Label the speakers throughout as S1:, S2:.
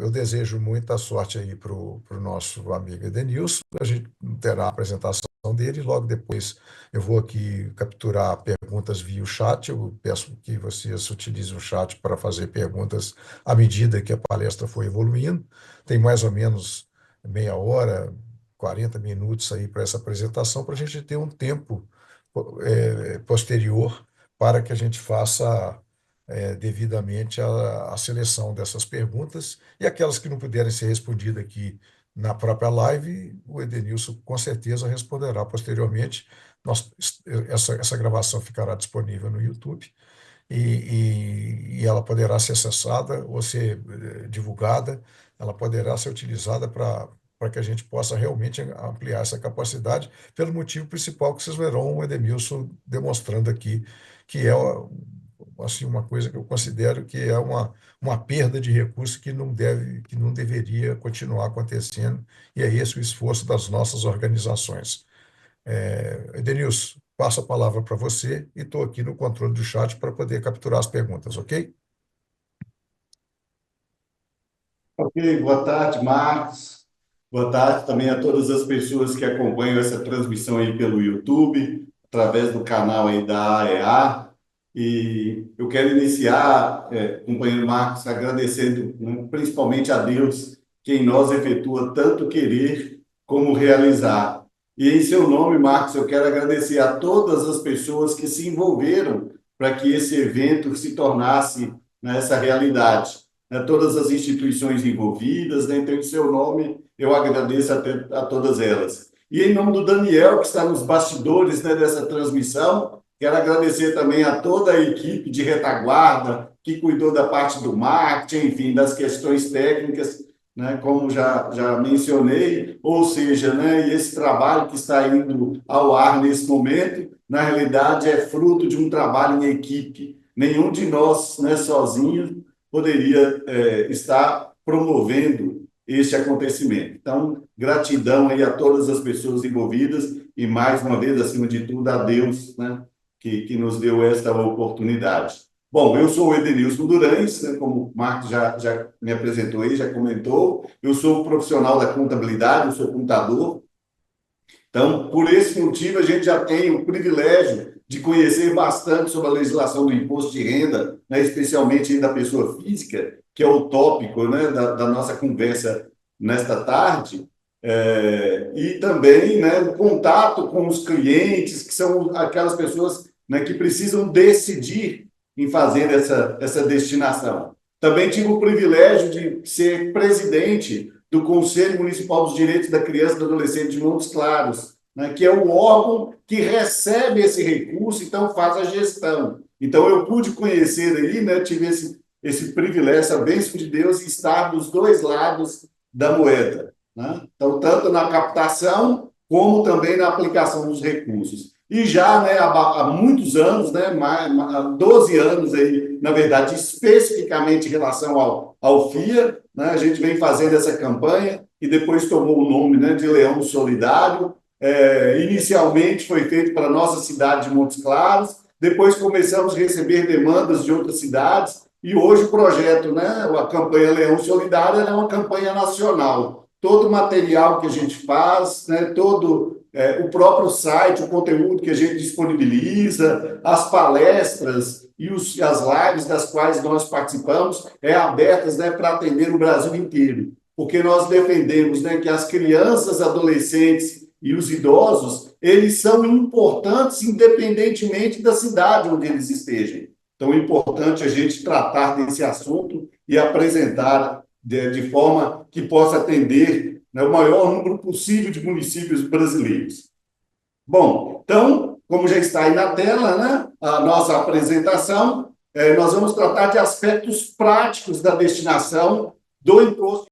S1: eu desejo muita sorte aí para o nosso amigo Edenilson. A gente terá a apresentação dele, logo depois eu vou aqui capturar perguntas via o chat. Eu peço que vocês utilizem o chat para fazer perguntas à medida que a palestra for evoluindo. Tem mais ou menos meia hora, 40 minutos aí para essa apresentação, para a gente ter um tempo posterior para que a gente faça devidamente a seleção dessas perguntas e aquelas que não puderem ser respondidas aqui na própria live, o Edenilson com certeza responderá posteriormente. Essa gravação ficará disponível no YouTube e ela poderá ser acessada ou ser divulgada, ela poderá ser utilizada para que a gente possa realmente ampliar essa capacidade, pelo motivo principal que vocês verão o Edenilson demonstrando aqui, que é assim, uma coisa que eu considero que é uma perda de recurso que não deveria continuar acontecendo, e é esse o esforço das nossas organizações. Edenilson, passo a palavra para você e estou aqui no controle do chat para poder capturar as perguntas, ok?
S2: Ok, boa tarde, Marcos. Boa tarde também a todas as pessoas que acompanham essa transmissão aí pelo YouTube, através do canal aí da AEA. E eu quero iniciar, companheiro Marcos, agradecendo, né, principalmente a Deus, que em nós efetua tanto querer como realizar. E em seu nome, Marcos, eu quero agradecer a todas as pessoas que se envolveram para que esse evento se tornasse, né, essa realidade, né, todas as instituições envolvidas, né, então, em seu nome, eu agradeço a todas elas. E em nome do Daniel, que está nos bastidores, né, dessa transmissão, quero agradecer também a toda a equipe de retaguarda, que cuidou da parte do marketing, enfim, das questões técnicas, né, como já mencionei, ou seja, né, e esse trabalho que está indo ao ar nesse momento, na realidade, é fruto de um trabalho em equipe. Nenhum de nós, né, sozinho, poderia estar promovendo este acontecimento. Então, gratidão aí a todas as pessoas envolvidas e, mais uma vez, acima de tudo, a Deus, né, que nos deu esta oportunidade. Bom, eu sou o Edenilson Durães, né, como o Marcos já me apresentou aí, já comentou. Eu sou profissional da contabilidade, eu sou contador. Então, por esse motivo, a gente já tem o privilégio de conhecer bastante sobre a legislação do imposto de renda, né, especialmente da pessoa física, que é o tópico, né, da nossa conversa nesta tarde, e também, né, o contato com os clientes, que são aquelas pessoas, né, que precisam decidir em fazer essa destinação. Também tive o privilégio de ser presidente do Conselho Municipal dos Direitos da Criança e do Adolescente de Montes Claros, né, que é o órgão que recebe esse recurso, então faz a gestão. Então, eu pude conhecer aí, né, tive esse privilégio, essa bênção de Deus, estar dos dois lados da moeda, né? Então, tanto na captação, como também na aplicação dos recursos. E já, né, há muitos anos, né, 12 anos aí, na verdade, especificamente em relação ao FIA, né, a gente vem fazendo essa campanha e depois tomou o nome, né, de Leão Solidário. Inicialmente foi feito para a nossa cidade de Montes Claros, depois começamos a receber demandas de outras cidades e hoje o projeto, né, a campanha Leão Solidário, é uma campanha nacional. Todo o material que a gente faz, né, todo o próprio site, o conteúdo que a gente disponibiliza, as palestras e as lives das quais nós participamos, abertas, né, para atender o Brasil inteiro. Porque nós defendemos, né, que as crianças, adolescentes e os idosos, eles são importantes independentemente da cidade onde eles estejam. Então, é importante a gente tratar desse assunto e apresentar de forma que possa atender, né, o maior número possível de municípios brasileiros. Bom, então, como já está aí na tela, né, a nossa apresentação, nós vamos tratar de aspectos práticos da destinação do imposto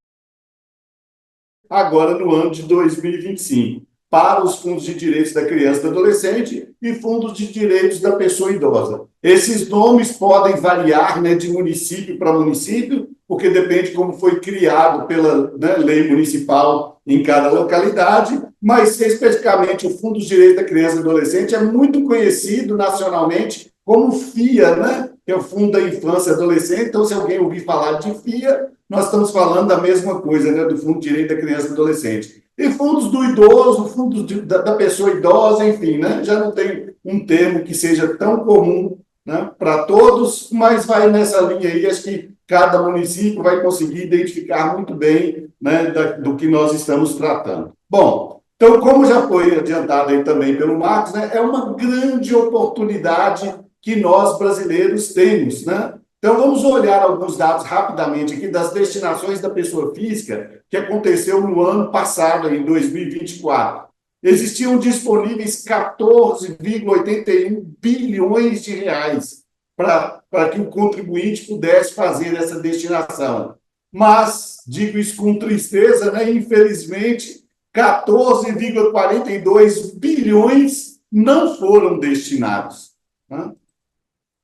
S2: agora no ano de 2025, para os fundos de direitos da criança e do adolescente e fundos de direitos da pessoa idosa. Esses nomes podem variar, né, de município para município, porque depende como foi criado pela, né, lei municipal em cada localidade, mas especificamente o Fundo de Direitos da Criança e do Adolescente é muito conhecido nacionalmente como FIA, né? que é o Fundo da Infância e Adolescente. Então, se alguém ouvir falar de FIA, nós estamos falando da mesma coisa, né, do Fundo de Direito da Criança e Adolescente. E fundos do idoso, fundos da pessoa idosa, enfim, né, já não tem um termo que seja tão comum, né, para todos, mas vai nessa linha aí, acho que cada município vai conseguir identificar muito bem, né, do que nós estamos tratando. Bom, então, como já foi adiantado aí também pelo Marcos, né, é uma grande oportunidade que nós brasileiros temos, né? Então, vamos olhar alguns dados rapidamente aqui das destinações da pessoa física que aconteceu no ano passado, em 2024. Existiam disponíveis 14,81 bilhões de reais para que o contribuinte pudesse fazer essa destinação. Mas, digo isso com tristeza, né? Infelizmente, 14,42 bilhões não foram destinados, né?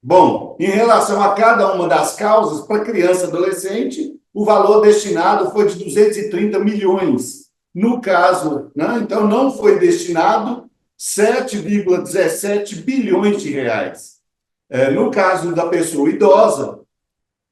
S2: Bom, em relação a cada uma das causas, para criança e adolescente, o valor destinado foi de 230 milhões. No caso, né, então não foi destinado 7,17 bilhões de reais. No caso da pessoa idosa,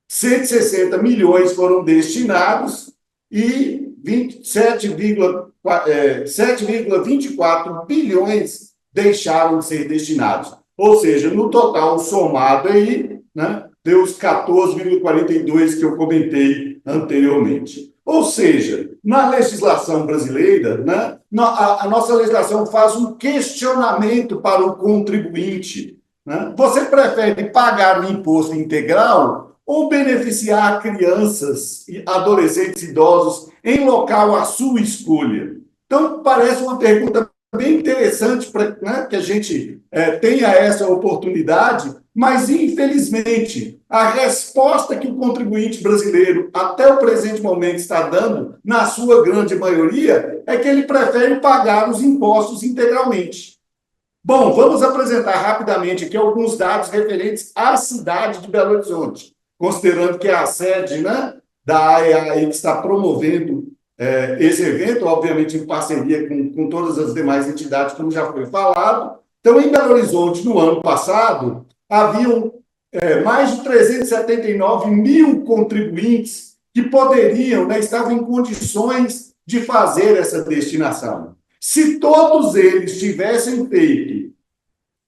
S2: 160 milhões foram destinados e 7,24 bilhões deixaram de ser destinados. Ou seja, no total somado aí, né, deu os 14,42 que eu comentei anteriormente. Ou seja, na legislação brasileira, né, a nossa legislação faz um questionamento para o contribuinte, né? Você prefere pagar o imposto integral ou beneficiar crianças, adolescentes, idosos em local à sua escolha? Então, parece uma pergunta bem interessante para, né, que a gente tenha essa oportunidade, mas, infelizmente, a resposta que o contribuinte brasileiro, até o presente momento, está dando, na sua grande maioria, é que ele prefere pagar os impostos integralmente. Bom, vamos apresentar rapidamente aqui alguns dados referentes à cidade de Belo Horizonte, considerando que é a sede, né, da AEA que está promovendo esse evento, obviamente em parceria com todas as demais entidades, como já foi falado. Então, em Belo Horizonte, no ano passado, haviam mais de 379 mil contribuintes que poderiam, né, estavam em condições de fazer essa destinação. Se todos eles tivessem feito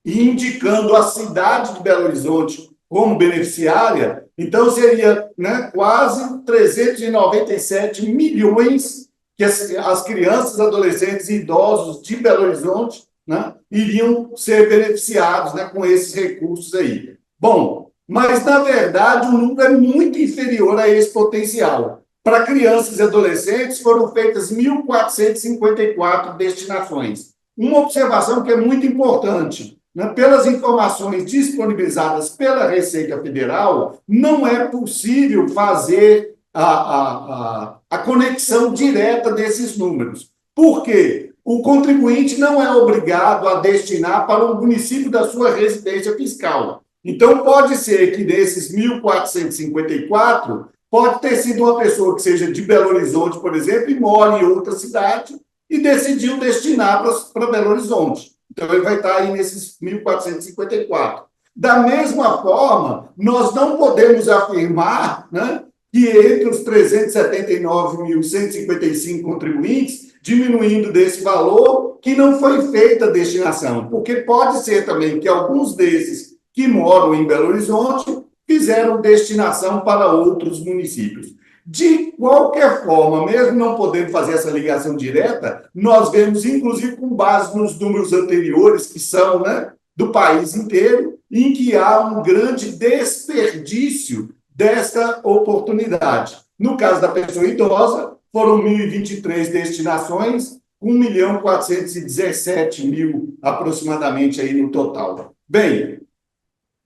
S2: e indicando a cidade de Belo Horizonte como beneficiária, então seria, né, quase 397 milhões que as crianças, adolescentes e idosos de Belo Horizonte, né, iriam ser beneficiados, né, com esses recursos aí. Bom, mas, na verdade, o número é muito inferior a esse potencial. Para crianças e adolescentes, foram feitas 1.454 destinações. Uma observação que é muito importante, né? Pelas informações disponibilizadas pela Receita Federal, não é possível fazer a conexão direta desses números. Por quê? O contribuinte não é obrigado a destinar para o município da sua residência fiscal. Então, pode ser que desses 1.454, pode ter sido uma pessoa que seja de Belo Horizonte, por exemplo, e mora em outra cidade e decidiu destinar para Belo Horizonte. Então, ele vai estar aí nesses 1.454. Da mesma forma, nós não podemos afirmar, né, que entre os 379.155 contribuintes, diminuindo desse valor, que não foi feita a destinação, porque pode ser também que alguns desses que moram em Belo Horizonte fizeram destinação para outros municípios. De qualquer forma, mesmo não podendo fazer essa ligação direta, nós vemos, inclusive, com base nos números anteriores, que são, né, do país inteiro, em que há um grande desperdício desta oportunidade. No caso da pessoa idosa, foram 1.023 destinações, 1.417.000 aproximadamente aí no total. Bem,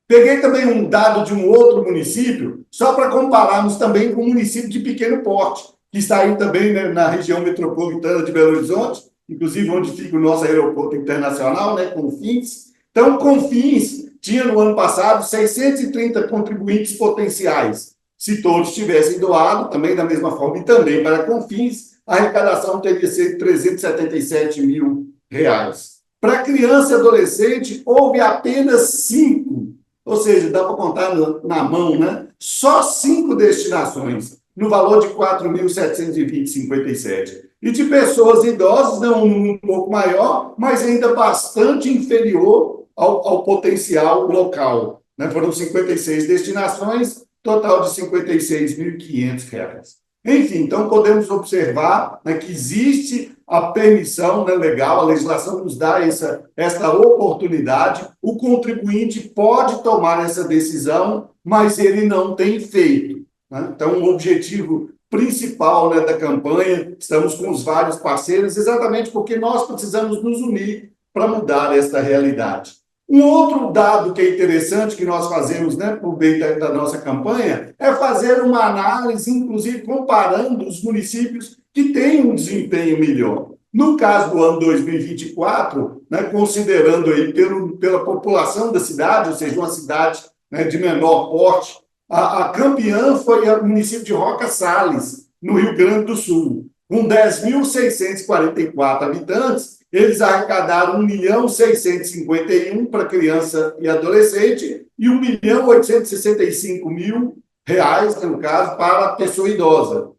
S2: peguei também um dado de um outro município, só para compararmos também com um município de pequeno porte, que está aí também, né, na região metropolitana de Belo Horizonte, inclusive onde fica o nosso aeroporto internacional, né, Confins. Então, Confins tinha no ano passado 630 contribuintes potenciais. Se todos tivessem doado, também da mesma forma, e também para Confins, a arrecadação teria sido 377 mil reais. Para criança e adolescente, houve apenas 5. ou seja, dá para contar na mão, né? Só 5 destinações, no valor de 4.720,57. E de pessoas idosas, né, um número um pouco maior, mas ainda bastante inferior ao potencial local. Né? Foram 56 destinações, total de R$ 56.500. Enfim, então podemos observar, né, que existe a permissão, né, legal, a legislação nos dá essa oportunidade, o contribuinte pode tomar essa decisão, mas ele não tem feito. Né? Então, o objetivo principal, né, da campanha, estamos com os vários parceiros, exatamente porque nós precisamos nos unir para mudar esta realidade. Um outro dado que é interessante que nós fazemos, né, por meio da nossa campanha, é fazer uma análise, inclusive comparando os municípios que têm um desempenho melhor. No caso do ano 2024, né, considerando aí pela população da cidade, ou seja, uma cidade, né, de menor porte, a campeã foi o município de Roca Sales, no Rio Grande do Sul. Com 10.644 habitantes, eles arrecadaram 1.651.000 para criança e adolescente e 1.865.000 reais, no caso, para a pessoa idosa.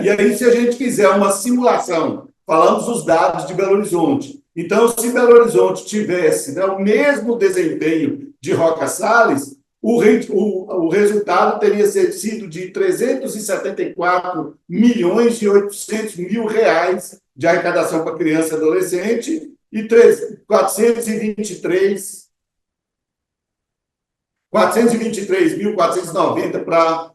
S2: E aí, se a gente fizer uma simulação, falamos os dados de Belo Horizonte. Então, se Belo Horizonte tivesse, né, o mesmo desempenho de Roca Sales, o resultado teria sido de 374.800.000 reais de arrecadação para criança e adolescente e 423.490 para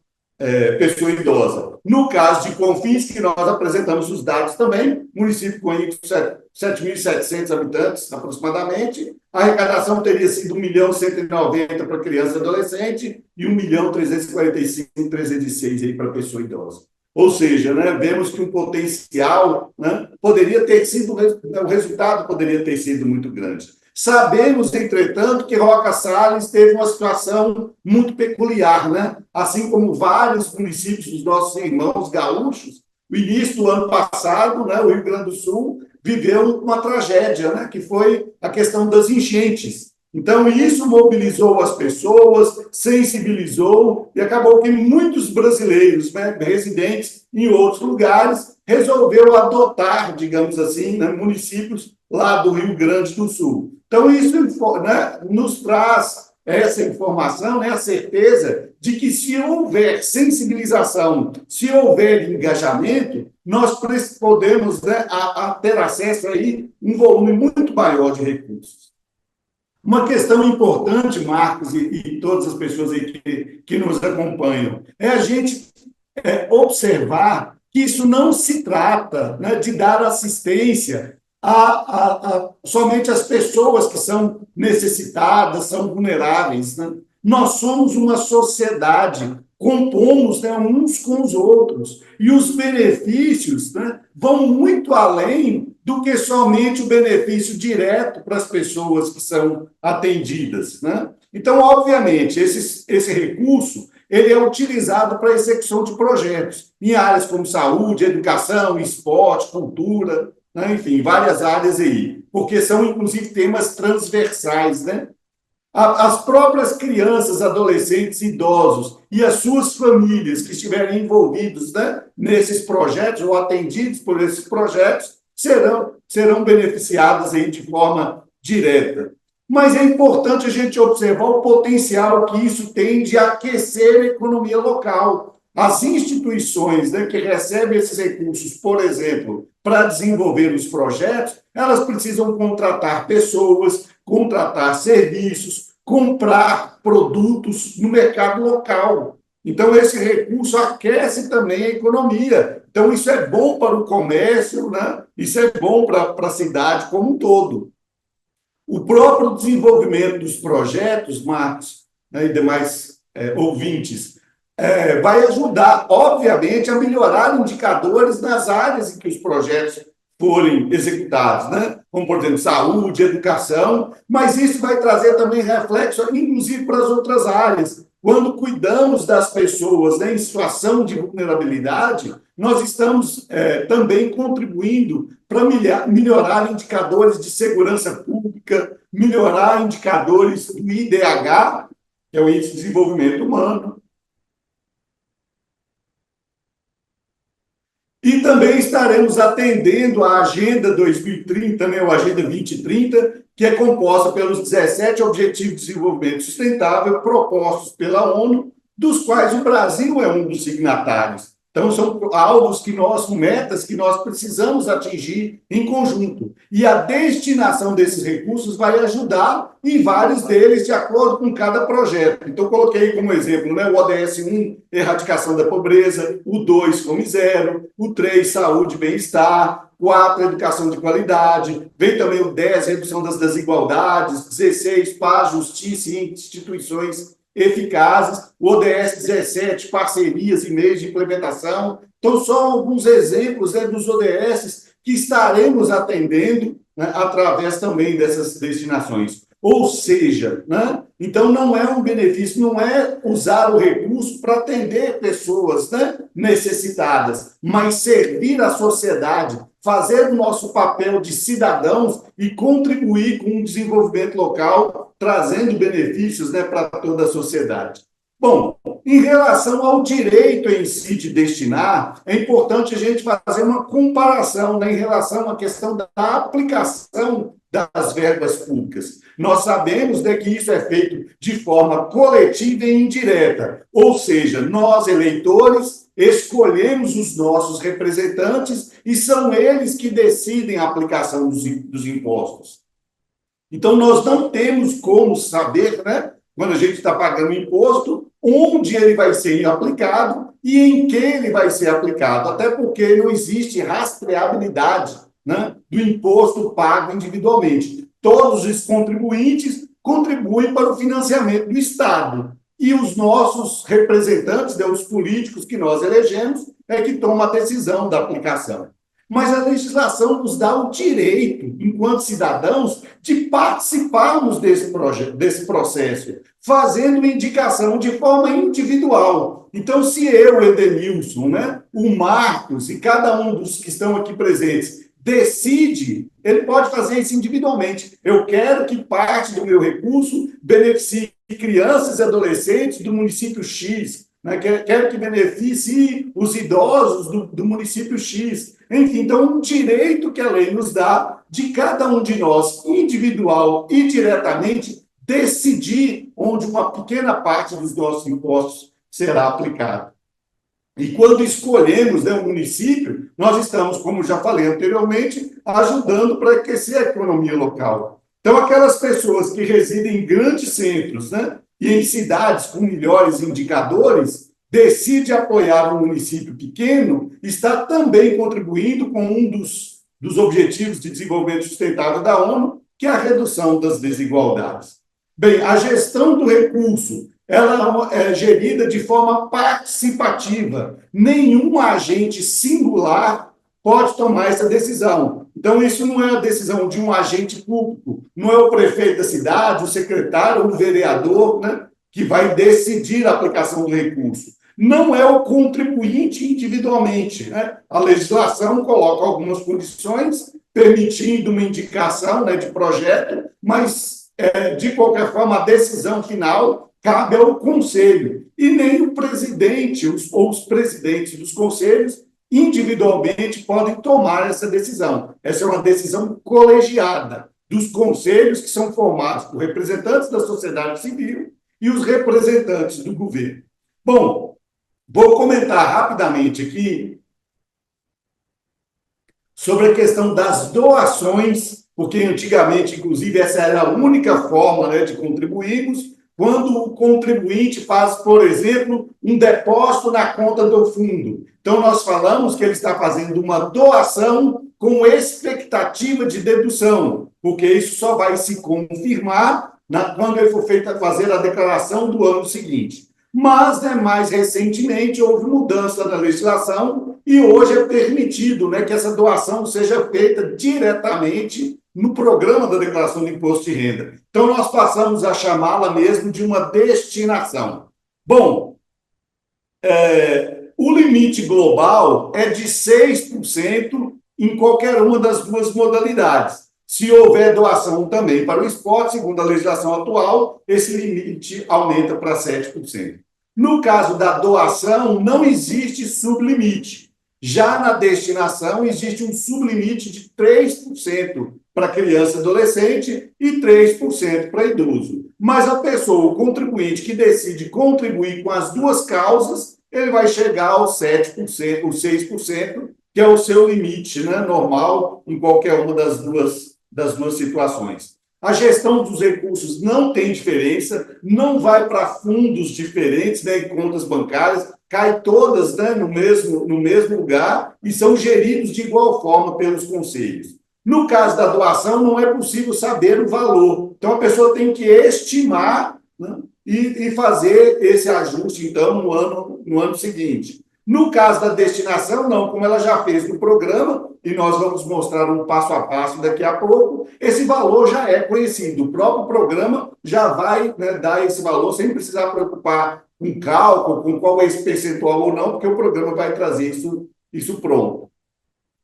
S2: pessoa idosa. No caso de Confins, que nós apresentamos os dados também, município com 7.700 habitantes aproximadamente, a arrecadação teria sido 1.190.000 para criança e adolescente e 1.345.306 aí para pessoa idosa. Ou seja, né, vemos que o potencial, né, poderia ter sido, o resultado poderia ter sido muito grande. Sabemos, entretanto, que Roca Sales teve uma situação muito peculiar, né? Assim como vários municípios dos nossos irmãos gaúchos, no início do ano passado, né, o Rio Grande do Sul viveu uma tragédia, né, que foi a questão das enchentes. Então, isso mobilizou as pessoas, sensibilizou, e acabou que muitos brasileiros, né, residentes em outros lugares, resolveram adotar, digamos assim, né, municípios lá do Rio Grande do Sul. Então, isso, né, nos traz essa informação, né, a certeza de que se houver sensibilização, se houver engajamento, nós podemos, né, ter acesso aí a um volume muito maior de recursos. Uma questão importante, Marcos, e todas as pessoas aí que nos acompanham, é a gente observar que isso não se trata, né, de dar assistência somente às pessoas que são necessitadas, são vulneráveis. Né? Nós somos uma sociedade, compomos, né, uns com os outros, e os benefícios, né, vão muito além do que somente o benefício direto para as pessoas que são atendidas. Né? Então, obviamente, esse recurso ele é utilizado para a execução de projetos em áreas como saúde, educação, esporte, cultura, né? Enfim, várias áreas aí, porque são, inclusive, temas transversais. Né? As próprias crianças, adolescentes, idosos e as suas famílias que estiverem envolvidos, né, nesses projetos ou atendidos por esses projetos serão beneficiadas aí de forma direta. Mas é importante a gente observar o potencial que isso tem de aquecer a economia local. As instituições, né, que recebem esses recursos, por exemplo, para desenvolver os projetos, elas precisam contratar pessoas, contratar serviços, comprar produtos no mercado local. Então, esse recurso aquece também a economia. Então, isso é bom para o comércio, né? Isso é bom para a cidade como um todo. O próprio desenvolvimento dos projetos, Marcos, né, e demais ouvintes, vai ajudar, obviamente, a melhorar indicadores nas áreas em que os projetos forem executados, né? Como, por exemplo, saúde, educação, mas isso vai trazer também reflexo, inclusive, para as outras áreas, Quando cuidamos das pessoas, né, em situação de vulnerabilidade, nós estamos também contribuindo para melhorar indicadores de segurança pública, melhorar indicadores do IDH, que é o Índice de Desenvolvimento Humano. E também estaremos atendendo à Agenda 2030, né, ou Agenda 2030, que é composta pelos 17 Objetivos de Desenvolvimento Sustentável propostos pela ONU, dos quais o Brasil é um dos signatários. Então, são alvos que nós, metas que nós precisamos atingir em conjunto. E a destinação desses recursos vai ajudar em vários deles, de acordo com cada projeto. Então, coloquei como exemplo, né, o ODS 1, erradicação da pobreza, o 2, Fome Zero, o 3, saúde e bem-estar, 4, educação de qualidade, vem também o 10, redução das desigualdades, 16, paz, justiça e instituições eficazes, o ODS 17, parcerias e meios de implementação. Então, só alguns exemplos, né, dos ODS que estaremos atendendo, né, através também dessas destinações. Ou seja, né, então não é um benefício, não é usar o recurso para atender pessoas, né, necessitadas, mas servir a sociedade, fazer o nosso papel de cidadãos e contribuir com o desenvolvimento local, trazendo benefícios, né, para toda a sociedade. Bom, em relação ao direito em si de destinar, é importante a gente fazer uma comparação, né, em relação à questão da aplicação das verbas públicas. Nós sabemos, né, que isso é feito de forma coletiva e indireta, ou seja, nós, eleitores, escolhemos os nossos representantes e são eles que decidem a aplicação dos impostos. Então, nós não temos como saber, né, quando a gente está pagando imposto, onde ele vai ser aplicado e em que ele vai ser aplicado, até porque não existe rastreabilidade, né, do imposto pago individualmente. Todos os contribuintes contribuem para o financiamento do Estado. E os nossos representantes, né, os políticos que nós elegemos, é que tomam a decisão da aplicação. Mas a legislação nos dá o direito, enquanto cidadãos, de participarmos desse processo, fazendo indicação de forma individual. Então, se eu, Edenilson, né, o Marcos e cada um dos que estão aqui presentes decide, ele pode fazer isso individualmente. Eu quero que parte do meu recurso beneficie crianças e adolescentes do município X, né? Quero que beneficie os idosos do município X. Enfim, então, um direito que a lei nos dá de cada um de nós, individual e diretamente, decidir onde uma pequena parte dos nossos impostos será aplicada. E quando escolhemos, né, o município, nós estamos, como já falei anteriormente, ajudando para aquecer a economia local. Então, aquelas pessoas que residem em grandes centros, né, e em cidades com melhores indicadores, decide apoiar um município pequeno, está também contribuindo com um dos Objetivos de Desenvolvimento Sustentável da ONU, que é a redução das desigualdades. Bem, a gestão do recurso, ela é gerida de forma participativa. Nenhum agente singular pode tomar essa decisão. Então, isso não é a decisão de um agente público, não é o prefeito da cidade, o secretário, o vereador, né, que vai decidir a aplicação do recurso. Não é o contribuinte individualmente, né? A legislação coloca algumas condições, permitindo uma indicação, né, de projeto, mas, de qualquer forma, a decisão final cabe ao conselho. E nem o presidente ou os presidentes dos conselhos individualmente podem tomar essa decisão. Essa é uma decisão colegiada dos conselhos que são formados por representantes da sociedade civil e os representantes do governo. Bom, vou comentar rapidamente aqui sobre a questão das doações, porque antigamente, inclusive, essa era a única forma, né, de contribuirmos, quando o contribuinte faz, por exemplo, um depósito na conta do fundo. Então, nós falamos que ele está fazendo uma doação com expectativa de dedução, porque isso só vai se confirmar quando ele for fazer a declaração do ano seguinte. Mas, né, mais recentemente, houve mudança na legislação e hoje é permitido, né, que essa doação seja feita diretamente no programa da declaração do imposto de renda. Então, nós passamos a chamá-la mesmo de uma destinação. Bom, o limite global é de 6% em qualquer uma das duas modalidades. Se houver doação também para o esporte, segundo a legislação atual, esse limite aumenta para 7%. No caso da doação, não existe sublimite. Já na destinação, existe um sublimite de 3% para criança e adolescente e 3% para idoso. Mas a pessoa, o contribuinte que decide contribuir com as duas causas, ele vai chegar aos 7%, os 6%, que é o seu limite, né, normal em qualquer uma das duas situações. A gestão dos recursos não tem diferença, não vai para fundos diferentes, né, em contas bancárias, cai todas, né, no mesmo lugar e são geridos de igual forma pelos conselhos. No caso da doação, não é possível saber o valor. Então, a pessoa tem que estimar, né, e fazer esse ajuste, então, no ano seguinte. No caso da destinação, não, como ela já fez no programa, e nós vamos mostrar um passo a passo daqui a pouco, esse valor já é conhecido. O próprio programa já vai, né, dar esse valor sem precisar preocupar com cálculo, com qual é esse percentual ou não, porque o programa vai trazer isso pronto.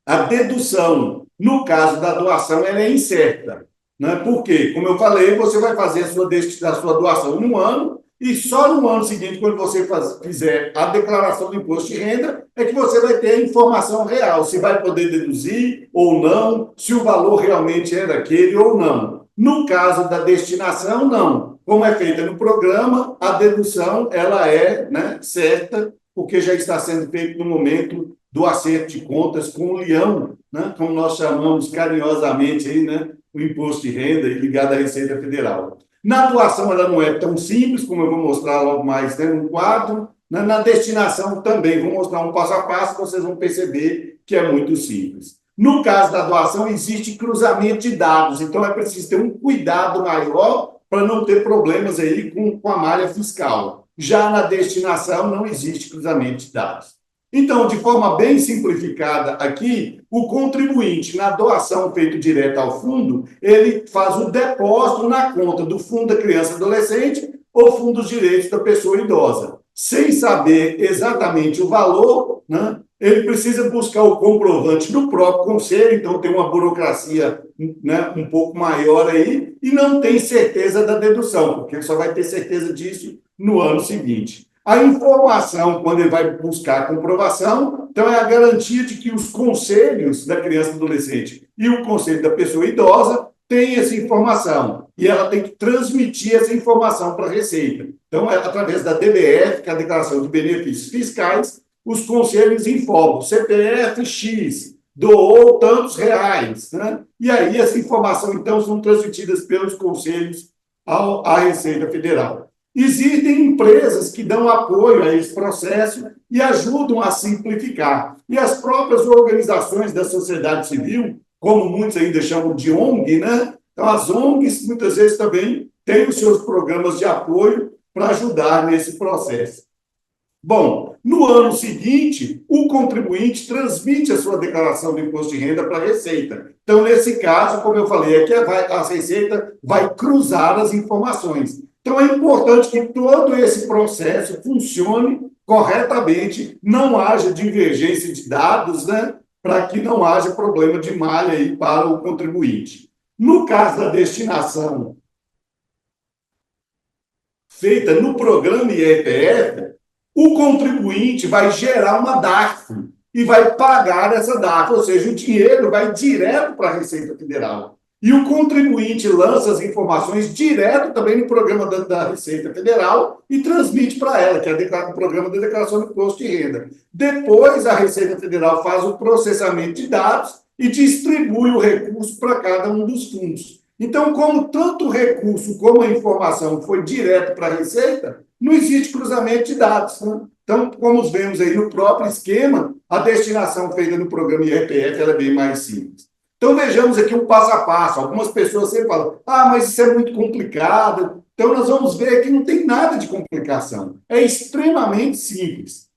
S2: A dedução, no caso da doação, ela é incerta. Né? Por quê? Como eu falei, você vai fazer a sua doação num ano, e só no ano seguinte, quando você fizer a declaração do imposto de renda, é que você vai ter a informação real, se vai poder deduzir ou não, se o valor realmente é daquele ou não. No caso da destinação, não. Como é feita no programa, a dedução ela é, né, certa, porque já está sendo feito no momento do acerto de contas com o leão, né, como nós chamamos carinhosamente aí, né, o imposto de renda ligado à Receita Federal. Na doação, ela não é tão simples, como eu vou mostrar logo mais, né, no quadro. Na destinação também, vou mostrar um passo a passo, vocês vão perceber que é muito simples. No caso da doação, existe cruzamento de dados, então é preciso ter um cuidado maior para não ter problemas aí com a malha fiscal. Já na destinação, não existe cruzamento de dados. Então, de forma bem simplificada aqui, o contribuinte, na doação feita direto ao fundo, ele faz o depósito na conta do Fundo da Criança e Adolescente ou Fundo dos Direitos da Pessoa Idosa. Sem saber exatamente o valor, né, ele precisa buscar o comprovante do próprio conselho, então tem uma burocracia, né, um pouco maior aí, e não tem certeza da dedução, porque ele só vai ter certeza disso no ano seguinte. A informação, quando ele vai buscar a comprovação, então é a garantia de que os conselhos da criança e do adolescente e o conselho da pessoa idosa têm essa informação. E ela tem que transmitir essa informação para a Receita. Então, é através da DBF, que é a Declaração de Benefícios Fiscais, os conselhos informam, CPF X doou tantos reais, né? E aí essa informação, então, são transmitidas pelos conselhos à Receita Federal. Existem empresas que dão apoio a esse processo e ajudam a simplificar. E as próprias organizações da sociedade civil, como muitos ainda chamam de ONG, né? Então, as ONGs, muitas vezes, também têm os seus programas de apoio para ajudar nesse processo. Bom, no ano seguinte, o contribuinte transmite a sua declaração do imposto de renda para a Receita. Então, nesse caso, como eu falei, aqui a Receita vai cruzar as informações. Então, é importante que todo esse processo funcione corretamente, não haja divergência de dados, né, para que não haja problema de malha aí para o contribuinte. No caso da destinação feita no programa IEPF, o contribuinte vai gerar uma DARF e vai pagar essa DARF, ou seja, o dinheiro vai direto para a Receita Federal. E o contribuinte lança as informações direto também no programa da Receita Federal e transmite para ela, que é o programa da declaração do imposto de renda. Depois, a Receita Federal faz o processamento de dados e distribui o recurso para cada um dos fundos. Então, como tanto o recurso como a informação foi direto para a Receita, não existe cruzamento de dados. Né? Então, como vemos aí no próprio esquema, a destinação feita no programa IRPF ela é bem mais simples. Então, vejamos aqui um passo a passo. Algumas pessoas sempre falam, mas isso é muito complicado. Então, nós vamos ver que não tem nada de complicação. É extremamente simples.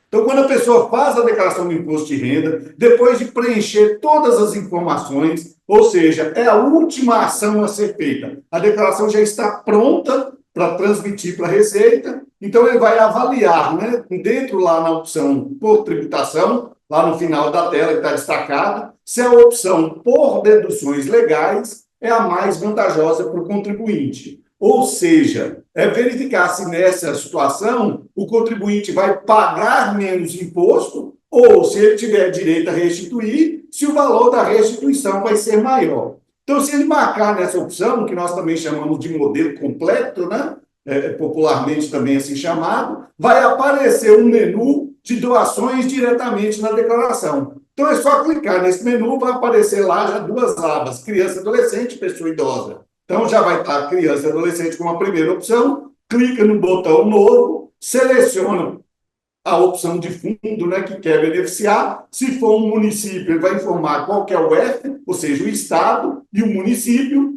S2: Então, quando a pessoa faz a declaração do imposto de renda, depois de preencher todas as informações, ou seja, é a última ação a ser feita, a declaração já está pronta para transmitir para a Receita. Então, ele vai avaliar, né, dentro lá na opção por tributação, lá no final da tela que está destacado, se a opção por deduções legais é a mais vantajosa para o contribuinte. Ou seja, é verificar se nessa situação o contribuinte vai pagar menos imposto ou se ele tiver direito a restituir, se o valor da restituição vai ser maior. Então, se ele marcar nessa opção, que nós também chamamos de modelo completo, né? Popularmente também assim chamado, vai aparecer um menu de doações diretamente na declaração. Então, é só clicar nesse menu, vai aparecer lá já duas abas, criança, adolescente e pessoa idosa. Então, já vai estar criança e adolescente como a primeira opção, clica no botão novo, seleciona a opção de fundo, né, que quer beneficiar. Se for um município, ele vai informar qual que é o F, ou seja, o estado e o município.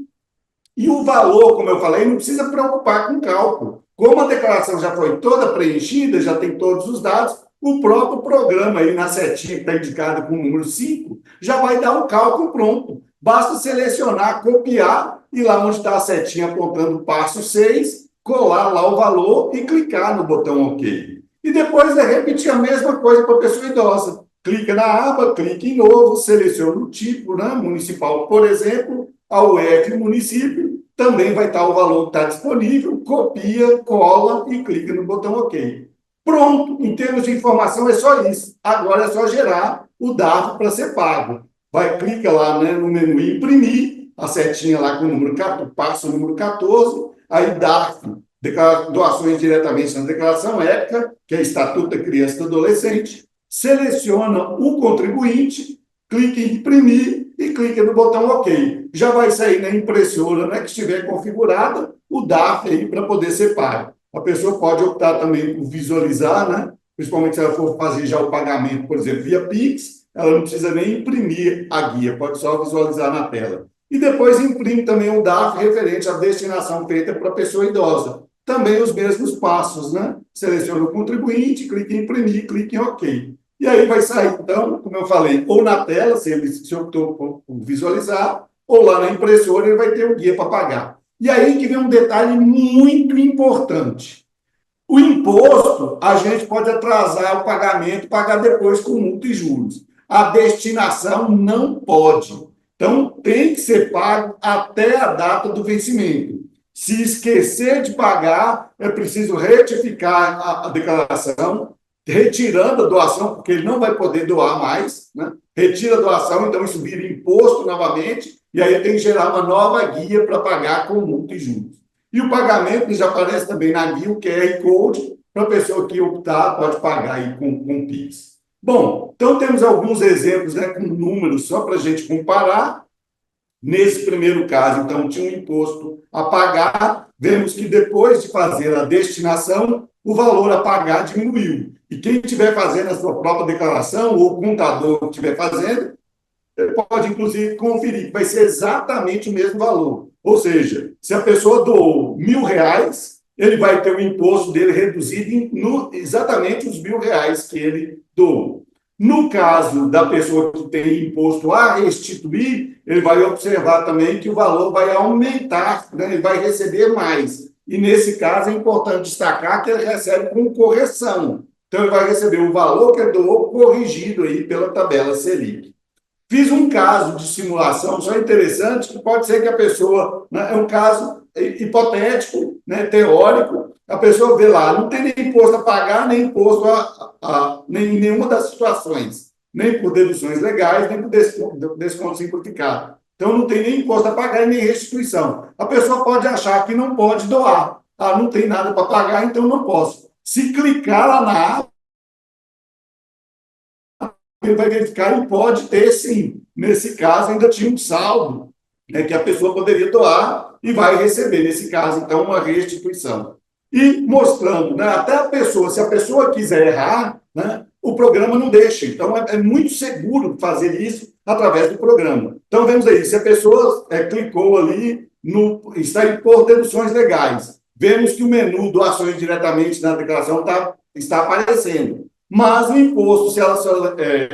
S2: E o valor, como eu falei, não precisa preocupar com o cálculo. Como a declaração já foi toda preenchida, já tem todos os dados, o próprio programa aí na setinha que está indicada com o número 5, já vai dar um cálculo pronto. Basta selecionar, copiar, e lá onde está a setinha apontando o passo 6, colar lá o valor e clicar no botão OK. E depois é repetir a mesma coisa para a pessoa idosa. Clica na aba, clica em novo, seleciona o tipo, né, municipal, por exemplo, a UF município, também vai estar o valor que está disponível, copia, cola e clica no botão OK. Pronto, em termos de informação é só isso. Agora é só gerar o DARF para ser pago. Vai, clica lá, né, no menu imprimir, a setinha lá com o número, passa o número 14, aí DARF, doações diretamente na declaração ética, que é Estatuto da Criança e do Adolescente, seleciona o contribuinte, clica em imprimir e clica no botão OK. Já vai sair na impressora, né, que estiver configurada, o DARF aí para poder ser pago. A pessoa pode optar também por visualizar, né, principalmente se ela for fazer já o pagamento, por exemplo, via Pix, ela não precisa nem imprimir a guia, pode só visualizar na tela. E depois imprime também o DARF referente à destinação feita para a pessoa idosa. Também os mesmos passos, né? Seleciona o contribuinte, clica em imprimir, clica em OK. E aí vai sair, então, como eu falei, ou na tela, se ele se optou por visualizar, ou lá na impressora ele vai ter o guia para pagar. E aí que vem um detalhe muito importante. O imposto, a gente pode atrasar o pagamento, pagar depois com multa e juros. A destinação não pode. Então, tem que ser pago até a data do vencimento. Se esquecer de pagar, é preciso retificar a declaração, retirando a doação, porque ele não vai poder doar mais, né? Retira a doação, então isso vira imposto novamente, e aí tem que gerar uma nova guia para pagar com multa e juros. E o pagamento já aparece também na guia, o QR Code, para a pessoa que optar, pode pagar aí com Pix. Bom, então temos alguns exemplos, né, com números, só para a gente comparar. Nesse primeiro caso, então, tinha um imposto a pagar, vemos que depois de fazer a destinação, o valor a pagar diminuiu. E quem estiver fazendo a sua própria declaração, ou o contador que estiver fazendo, ele pode, inclusive, conferir que vai ser exatamente o mesmo valor. Ou seja, se a pessoa doou R$ 1.000, ele vai ter o imposto dele reduzido em exatamente os R$ 1.000 que ele doou. No caso da pessoa que tem imposto a restituir, ele vai observar também que o valor vai aumentar, né? Ele vai receber mais. E, nesse caso, é importante destacar que ele recebe com correção. Então, ele vai receber o valor que ele doou corrigido aí pela tabela Selic. Fiz um caso de simulação só interessante, que pode ser que a pessoa, né, é um caso hipotético, né, teórico, a pessoa vê lá, não tem nem imposto a pagar, nem imposto nem em nenhuma das situações, nem por deduções legais, nem por desconto simplificado. Então, não tem nem imposto a pagar e nem restituição. A pessoa pode achar que não pode doar. Ah, não tem nada para pagar, então não posso. Se clicar lá na aba, ele vai verificar e pode ter sim. Nesse caso, ainda tinha um saldo, né, que a pessoa poderia doar e vai receber, nesse caso, então, uma restituição. E mostrando, né, até a pessoa, se a pessoa quiser errar, né, o programa não deixa. Então, é muito seguro fazer isso através do programa. Então, vemos aí, se a pessoa clicou ali, está em por deduções legais, vemos que o menu doações diretamente na declaração está aparecendo. Mas o imposto, se ela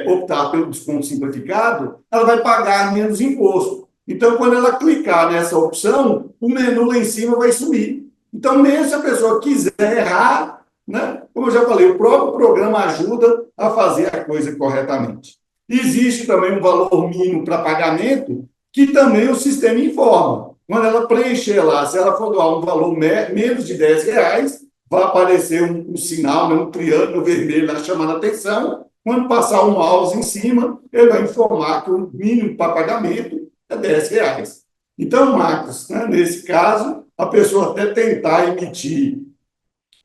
S2: optar pelo desconto simplificado, ela vai pagar menos imposto. Então, quando ela clicar nessa opção, o menu lá em cima vai sumir. Então, mesmo se a pessoa quiser errar, né, como eu já falei, o próprio programa ajuda a fazer a coisa corretamente. Existe também um valor mínimo para pagamento, que também o sistema informa. Quando ela preencher lá, se ela for doar um valor menos de R$ 10, vai aparecer um sinal, né, um triângulo vermelho lá chamando a atenção. Quando passar o mouse em cima, ele vai informar que o mínimo para pagamento é R$ 10. Então, Marcos, né, nesse caso, a pessoa até tentar emitir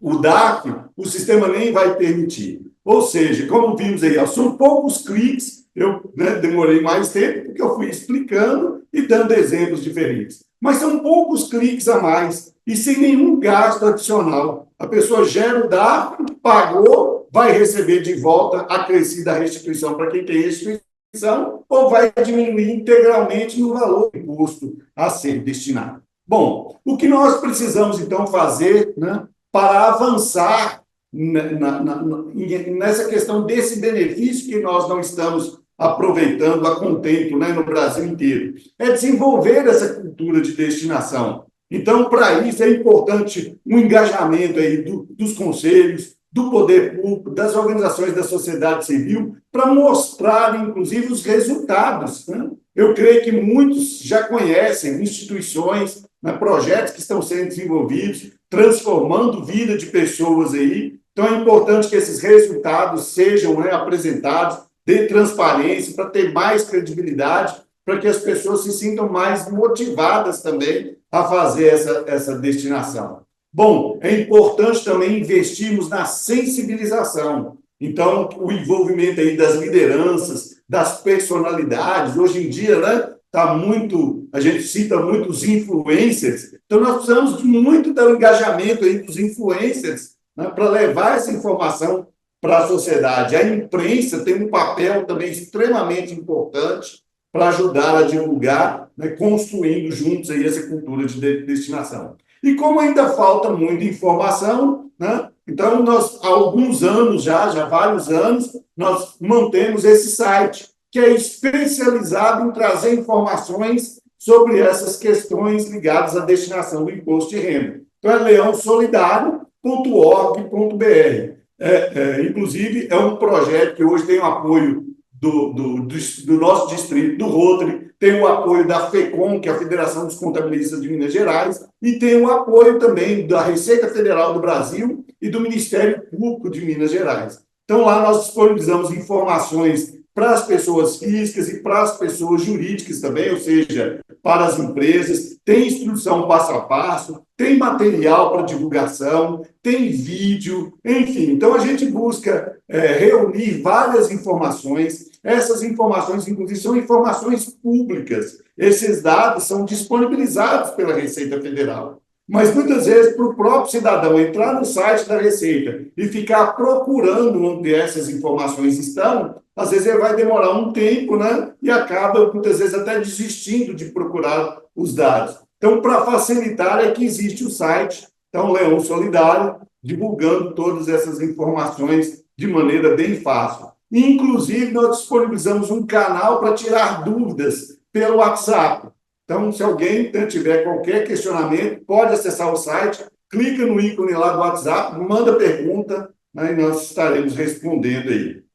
S2: o DARF, o sistema nem vai permitir. Ou seja, como vimos aí, são poucos cliques, eu, né, demorei mais tempo, porque eu fui explicando e dando exemplos diferentes. Mas são poucos cliques a mais e sem nenhum gasto adicional. A pessoa gera o DARF, pagou, vai receber de volta acrescida a restituição para quem tem restituição, ou vai diminuir integralmente no valor do imposto a ser destinado. Bom, o que nós precisamos, então, fazer, né, para avançar nessa questão desse benefício que nós não estamos aproveitando a contento, né, no Brasil inteiro. É desenvolver essa cultura de destinação. Então, para isso, é importante um engajamento aí dos conselhos, do poder público, das organizações da sociedade civil, para mostrar, inclusive, os resultados, né? Eu creio que muitos já conhecem instituições, né, projetos que estão sendo desenvolvidos, transformando vida de pessoas aí. Então, é importante que esses resultados sejam, né, apresentados, de transparência, para ter mais credibilidade, para que as pessoas se sintam mais motivadas também a fazer essa destinação. Bom, é importante também investirmos na sensibilização. Então, o envolvimento aí das lideranças, das personalidades, hoje em dia, né, tá muito, a gente cita muito os influencers, então nós precisamos muito do engajamento aí dos influencers, né, para levar essa informação para a sociedade. A imprensa tem um papel também extremamente importante para ajudar a divulgar, né, construindo juntos aí essa cultura de destinação. E como ainda falta muita informação, né, então nós, há alguns anos já vários anos, nós mantemos esse site, que é especializado em trazer informações sobre essas questões ligadas à destinação do imposto de renda. Então, é leãosolidario.org.br. Inclusive, é um projeto que hoje tem o apoio do nosso distrito, do Rotary, tem o apoio da FECOM, que é a Federação dos Contabilistas de Minas Gerais, e tem o apoio também da Receita Federal do Brasil e do Ministério Público de Minas Gerais. Então, lá nós disponibilizamos informações para as pessoas físicas e para as pessoas jurídicas também, ou seja, para as empresas, tem instrução passo a passo, tem material para divulgação, tem vídeo, enfim. Então, a gente busca reunir várias informações. Essas informações, inclusive, são informações públicas. Esses dados são disponibilizados pela Receita Federal. Mas, muitas vezes, para o próprio cidadão entrar no site da Receita e ficar procurando onde essas informações estão, às vezes ele vai demorar um tempo, né? E acaba, muitas vezes, até desistindo de procurar os dados. Então, para facilitar, é que existe o site, então, Leão Solidário, divulgando todas essas informações de maneira bem fácil. Inclusive, nós disponibilizamos um canal para tirar dúvidas pelo WhatsApp. Então, se alguém tiver qualquer questionamento, pode acessar o site, clica no ícone lá do WhatsApp, manda pergunta, né, e nós estaremos respondendo aí.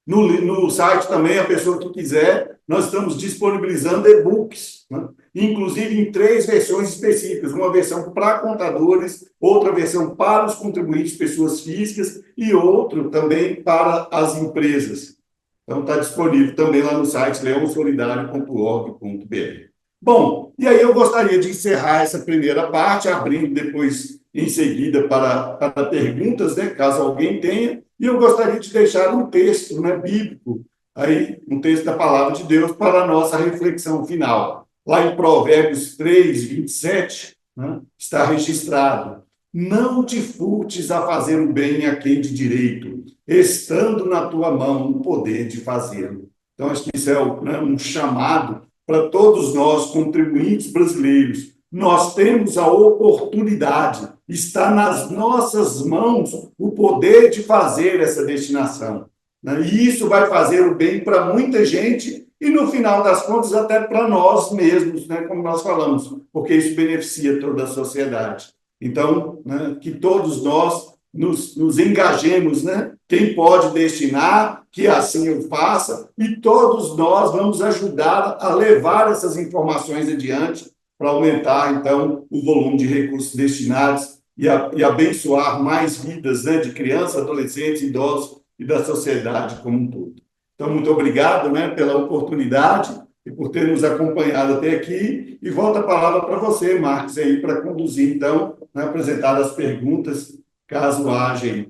S2: No site também, a pessoa que quiser, nós estamos disponibilizando e-books, né, inclusive em 3 versões específicas, uma versão para contadores, outra versão para os contribuintes, pessoas físicas, e outro também para as empresas. Então, está disponível também lá no site leãosolidario.org.br. Bom, e aí eu gostaria de encerrar essa primeira parte, abrindo depois, em seguida, para perguntas, né, caso alguém tenha, e eu gostaria de deixar um texto, né, bíblico, aí, um texto da Palavra de Deus para a nossa reflexão final. Lá em Provérbios 3, 27, né, está registrado: não te furtes a fazer o bem a quem de direito, estando na tua mão o poder de fazê-lo. Então, acho que isso é um chamado para todos nós, contribuintes brasileiros. Nós temos a oportunidade, está nas nossas mãos o poder de fazer essa destinação, né? E isso vai fazer o bem para muita gente e, no final das contas, até para nós mesmos, né? Como nós falamos, porque isso beneficia toda a sociedade. Então, né, que todos nós nos engajemos, né? Quem pode destinar, que assim o faça, e todos nós vamos ajudar a levar essas informações adiante para aumentar, então, o volume de recursos destinados e abençoar mais vidas, né, de crianças, adolescentes, idosos e da sociedade como um todo. Então, muito obrigado, né, pela oportunidade e por ter nos acompanhado até aqui. E volto a palavra para você, Marcos, aí, para conduzir, então, né, apresentar as perguntas, caso haja aí.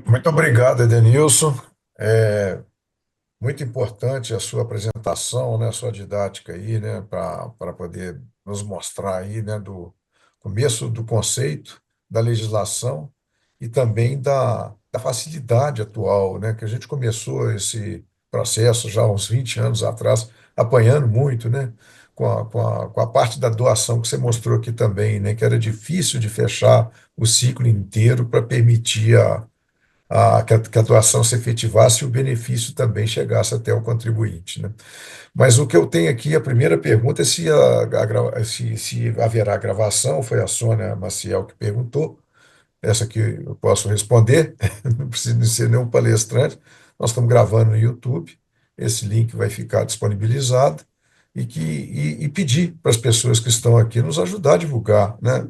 S1: Muito obrigado, Edenilson. É muito importante a sua apresentação, né, a sua didática aí, né, para poder nos mostrar aí, né, do começo do conceito, da legislação e também da facilidade atual, né, que a gente começou esse processo já há uns 20 anos atrás, apanhando muito, né, com a parte da doação que você mostrou aqui também, né, que era difícil de fechar o ciclo inteiro para permitir que a doação se efetivasse e o benefício também chegasse até o contribuinte, né? Mas o que eu tenho aqui, a primeira pergunta é se haverá gravação, foi a Sônia Maciel que perguntou, essa que eu posso responder, não precisa de ser nenhum palestrante, nós estamos gravando no YouTube, esse link vai ficar disponibilizado, e pedir para as pessoas que estão aqui nos ajudar a divulgar, né,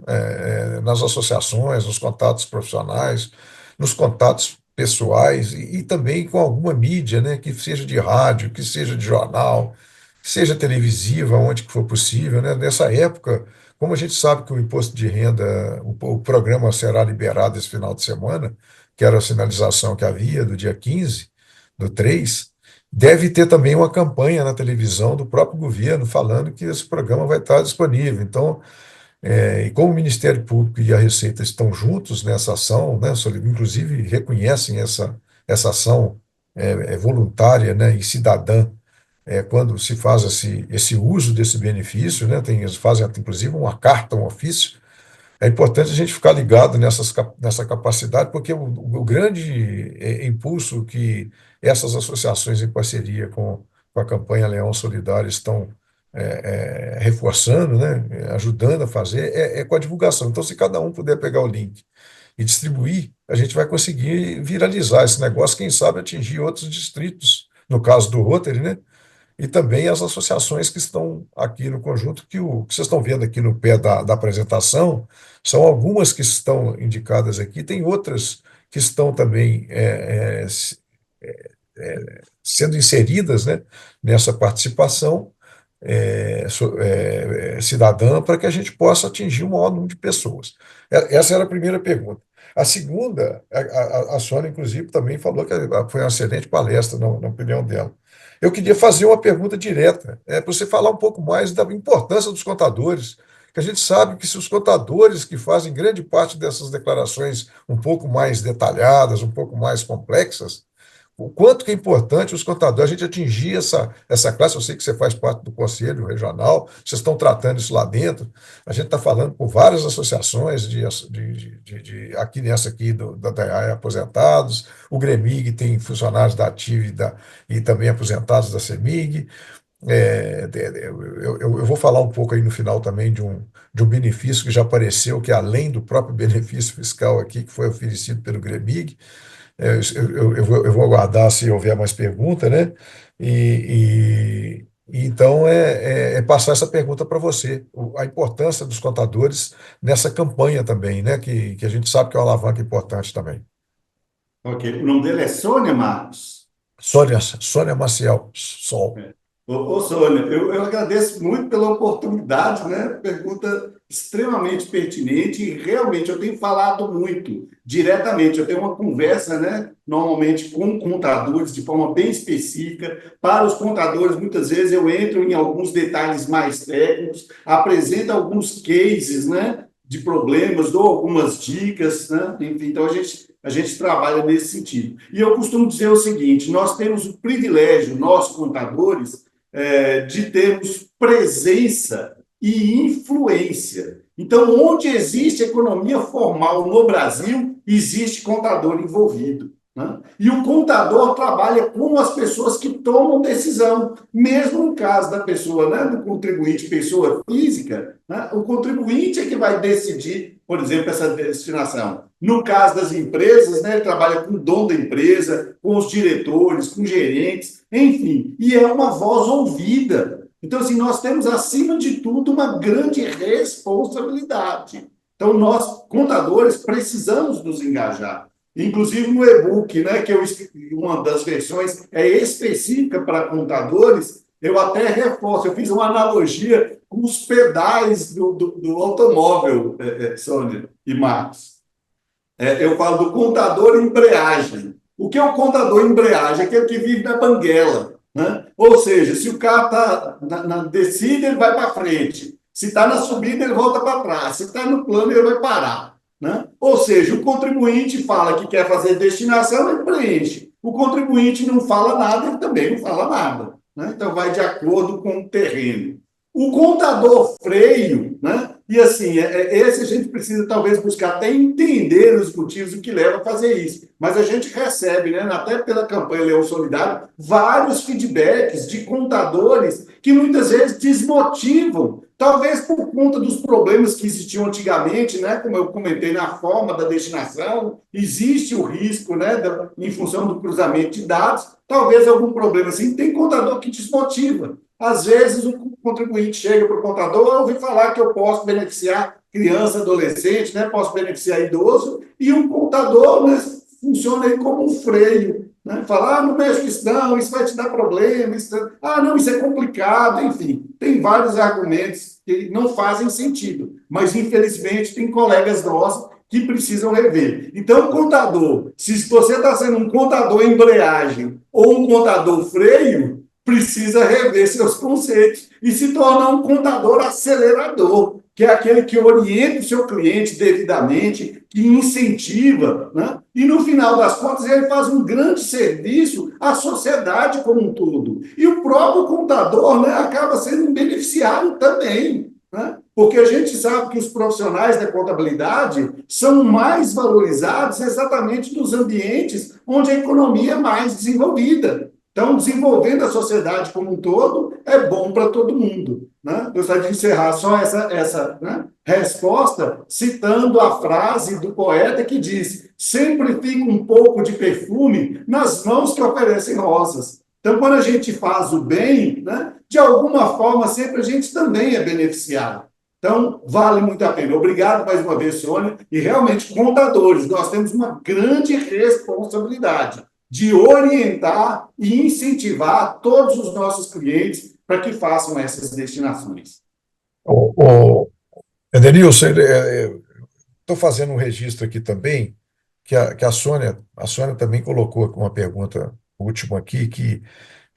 S1: nas associações, nos contatos profissionais, nos contatos pessoais e também com alguma mídia, né, que seja de rádio, que seja de jornal, que seja televisiva, onde que for possível, né? Nessa época, como a gente sabe que o imposto de renda, o programa será liberado esse final de semana, que era a sinalização que havia do dia 15 do 3, deve ter também uma campanha na televisão do próprio governo falando que esse programa vai estar disponível. Então, e como o Ministério Público e a Receita estão juntos nessa ação, né, inclusive reconhecem essa ação voluntária, né, e cidadã, quando se faz esse uso desse benefício, né, eles fazem inclusive uma carta, um ofício. É importante a gente ficar ligado nessa capacidade, porque o grande impulso que essas associações em parceria com a campanha Leão Solidário estão reforçando, né, ajudando a fazer, é com a divulgação. Então, se cada um puder pegar o link e distribuir, a gente vai conseguir viralizar esse negócio, quem sabe atingir outros distritos, no caso do Rotary, né? E também as associações que estão aqui no conjunto, que o que vocês estão vendo aqui no pé da apresentação, são algumas que estão indicadas aqui, tem outras que estão também sendo inseridas, né, nessa participação cidadã para que a gente possa atingir o maior número de pessoas. Essa era a primeira pergunta. A segunda, a Sônia, inclusive, também falou que foi uma excelente palestra, na opinião dela. Eu queria fazer uma pergunta direta, para você falar um pouco mais da importância dos contadores, que a gente sabe que se os contadores que fazem grande parte dessas declarações um pouco mais detalhadas, um pouco mais complexas, o quanto que é importante os contadores, a gente atingir essa classe. Eu sei que você faz parte do Conselho Regional, vocês estão tratando isso lá dentro. A gente está falando com várias associações, aqui nessa aqui da EAE aposentados, o Gremig tem funcionários da ATIV e também aposentados da CEMIG. Eu vou falar um pouco aí no final também de um benefício que já apareceu, que é além do próprio benefício fiscal aqui, que foi oferecido pelo Gremig. Eu vou aguardar se houver mais pergunta, né? Então é passar essa pergunta para você, a importância dos contadores nessa campanha também, né? Que a gente sabe que é uma alavanca importante também.
S2: Ok. O nome dele é Sônia, Marcos?
S1: Sônia Maciel, Sol.
S2: Ô, Sônia, eu agradeço muito pela oportunidade, né? Pergunta extremamente pertinente e realmente eu tenho falado muito diretamente. Eu tenho uma conversa, né? Normalmente com contadores de forma bem específica. Para os contadores, muitas vezes eu entro em alguns detalhes mais técnicos, apresento alguns cases, né? De problemas, dou algumas dicas, né? Enfim, então a gente trabalha nesse sentido. E eu costumo dizer o seguinte: nós temos o privilégio, nós contadores, de termos presença e influência. Então, onde existe economia formal no Brasil, existe contador envolvido. né? E o contador trabalha com as pessoas que tomam decisão, mesmo no caso da pessoa, né, do contribuinte, pessoa física, né, o contribuinte é que vai decidir, por exemplo, essa destinação. No caso das empresas, né, ele trabalha com o dono da empresa, com os diretores, com gerentes, enfim, e é uma voz ouvida. Então, assim, nós temos, acima de tudo, uma grande responsabilidade. Então, nós, contadores, precisamos nos engajar. Inclusive no e-book, né, que uma das versões é específica para contadores, eu até reforço, eu fiz uma analogia com os pedais do automóvel, Sônia e Marcos. Eu falo do contador embreagem. O que é o contador embreagem? É aquele que vive na banguela, né? Ou seja, se o carro está na descida, ele vai para frente. Se está na subida, ele volta para trás. Se está no plano, ele vai parar, né? Ou seja, o contribuinte fala que quer fazer destinação, ele preenche. O contribuinte não fala nada, ele também não fala nada, né? Então, vai de acordo com o terreno. O contador freio, né? E assim, esse a gente precisa talvez buscar até entender os motivos, o que leva a fazer isso. Mas a gente recebe, né, até pela campanha Leão Solidário, vários feedbacks de contadores que muitas vezes desmotivam, talvez por conta dos problemas que existiam antigamente, né, como eu comentei, na forma da destinação, existe o risco, né, em função do cruzamento de dados, talvez algum problema assim. Tem contador que desmotiva. Às vezes, o contribuinte chega para o contador, eu ouvi falar que eu posso beneficiar criança, adolescente, né? Posso beneficiar idoso, e o contador, né, funciona aí como um freio. Né? Fala, não mexe com isso vai te dar problema, não, isso é complicado, enfim. Tem vários argumentos que não fazem sentido, mas infelizmente tem colegas nossos que precisam rever. Então, contador, se você está sendo um contador embreagem ou um contador freio, precisa rever seus conceitos e se tornar um contador acelerador, que é aquele que orienta o seu cliente devidamente, que incentiva, né? E no final das contas ele faz um grande serviço à sociedade como um todo. E o próprio contador, né, acaba sendo um beneficiário também, né? Porque a gente sabe que os profissionais da contabilidade são mais valorizados exatamente nos ambientes onde a economia é mais desenvolvida. Então, desenvolvendo a sociedade como um todo é bom para todo mundo. Né? Gostaria de encerrar só essa né, resposta citando a frase do poeta que diz: sempre fica um pouco de perfume nas mãos que oferecem rosas. Então, quando a gente faz o bem, né, de alguma forma, sempre a gente também é beneficiado. Então, vale muito a pena. Obrigado mais uma vez, Sônia. E realmente, contadores, nós temos uma grande responsabilidade de orientar e incentivar todos os nossos clientes para que façam essas destinações.
S1: O Edenilson, estou fazendo um registro aqui também, que a Sônia também colocou uma pergunta última aqui, que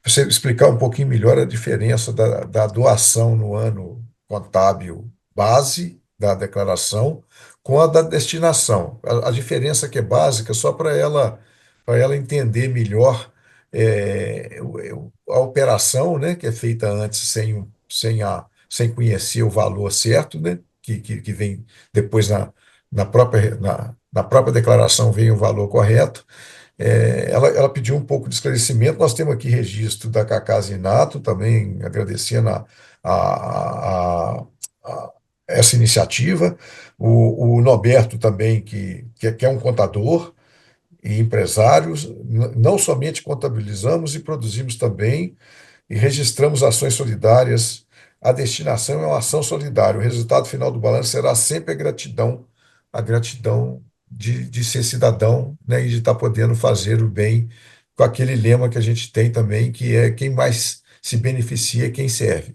S1: você explicar um pouquinho melhor a diferença da doação no ano contábil base da declaração com a da destinação. A diferença que é básica, só para ela entender melhor a operação, né, que é feita antes sem conhecer o valor certo, né, que vem depois na própria declaração vem o valor correto. Ela pediu um pouco de esclarecimento. Nós temos aqui registro da Cacá Zinato, também agradecendo a- a- a- essa iniciativa. O Norberto também, que é um contador e empresário. Não somente contabilizamos e produzimos também e registramos ações solidárias. A destinação é uma ação solidária. O resultado final do balanço será sempre a gratidão de ser cidadão, né, e de estar podendo fazer o bem com aquele lema que a gente tem também, que é quem mais se beneficia é quem serve.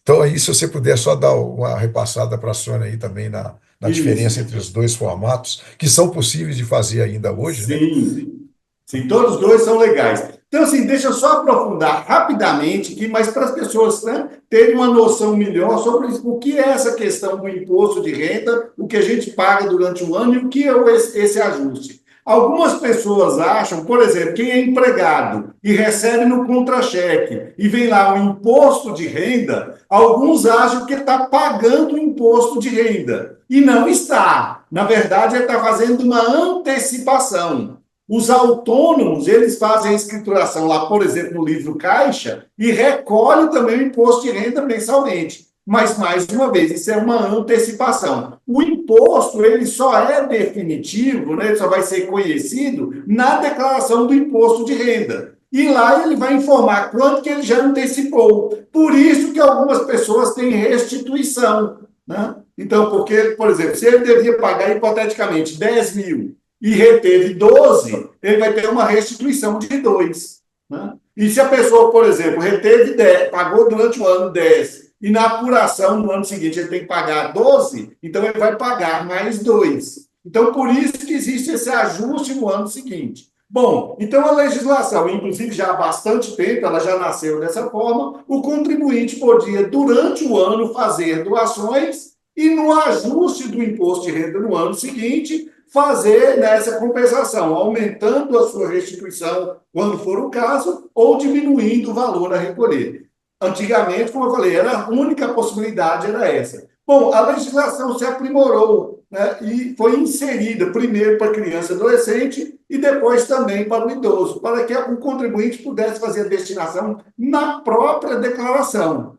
S1: Então, aí, se você puder só dar uma repassada para a Sônia aí também na diferença
S2: Isso.
S1: entre os dois formatos, que são possíveis de fazer ainda hoje, né?
S2: Sim, sim, todos os dois são legais. Então, assim, deixa eu só aprofundar rapidamente aqui, mas para as pessoas, né, terem uma noção melhor sobre o que é essa questão do imposto de renda, o que a gente paga durante o ano e o que é esse ajuste. Algumas pessoas acham, por exemplo, quem é empregado e recebe no contra-cheque e vem lá o imposto de renda, alguns acham que está pagando o imposto de renda. E não está. Na verdade, ele está fazendo uma antecipação. Os autônomos, eles fazem a escrituração lá, por exemplo, no livro Caixa, e recolhem também o imposto de renda mensalmente. Mas, mais uma vez, isso é uma antecipação. O imposto, ele só é definitivo, né? Ele só vai ser conhecido na declaração do imposto de renda. E lá ele vai informar quanto que ele já antecipou. Por isso que algumas pessoas têm restituição, né? Então, porque, por exemplo, se ele devia pagar hipoteticamente 10 mil e reteve 12, ele vai ter uma restituição de 2. Né? E se a pessoa, por exemplo, reteve 10, pagou durante o ano 10, e na apuração no ano seguinte ele tem que pagar 12, então ele vai pagar mais 2. Então, por isso que existe esse ajuste no ano seguinte. Bom, então a legislação, inclusive já há bastante tempo, ela já nasceu dessa forma, o contribuinte podia, durante o ano, fazer doações e no ajuste do imposto de renda no ano seguinte, fazer nessa compensação, aumentando a sua restituição, quando for o caso, ou diminuindo o valor a recolher. Antigamente, como eu falei, a única possibilidade era essa. Bom, a legislação se aprimorou, né, e foi inserida primeiro para criança e adolescente e depois também para o idoso, para que o contribuinte pudesse fazer a destinação na própria declaração.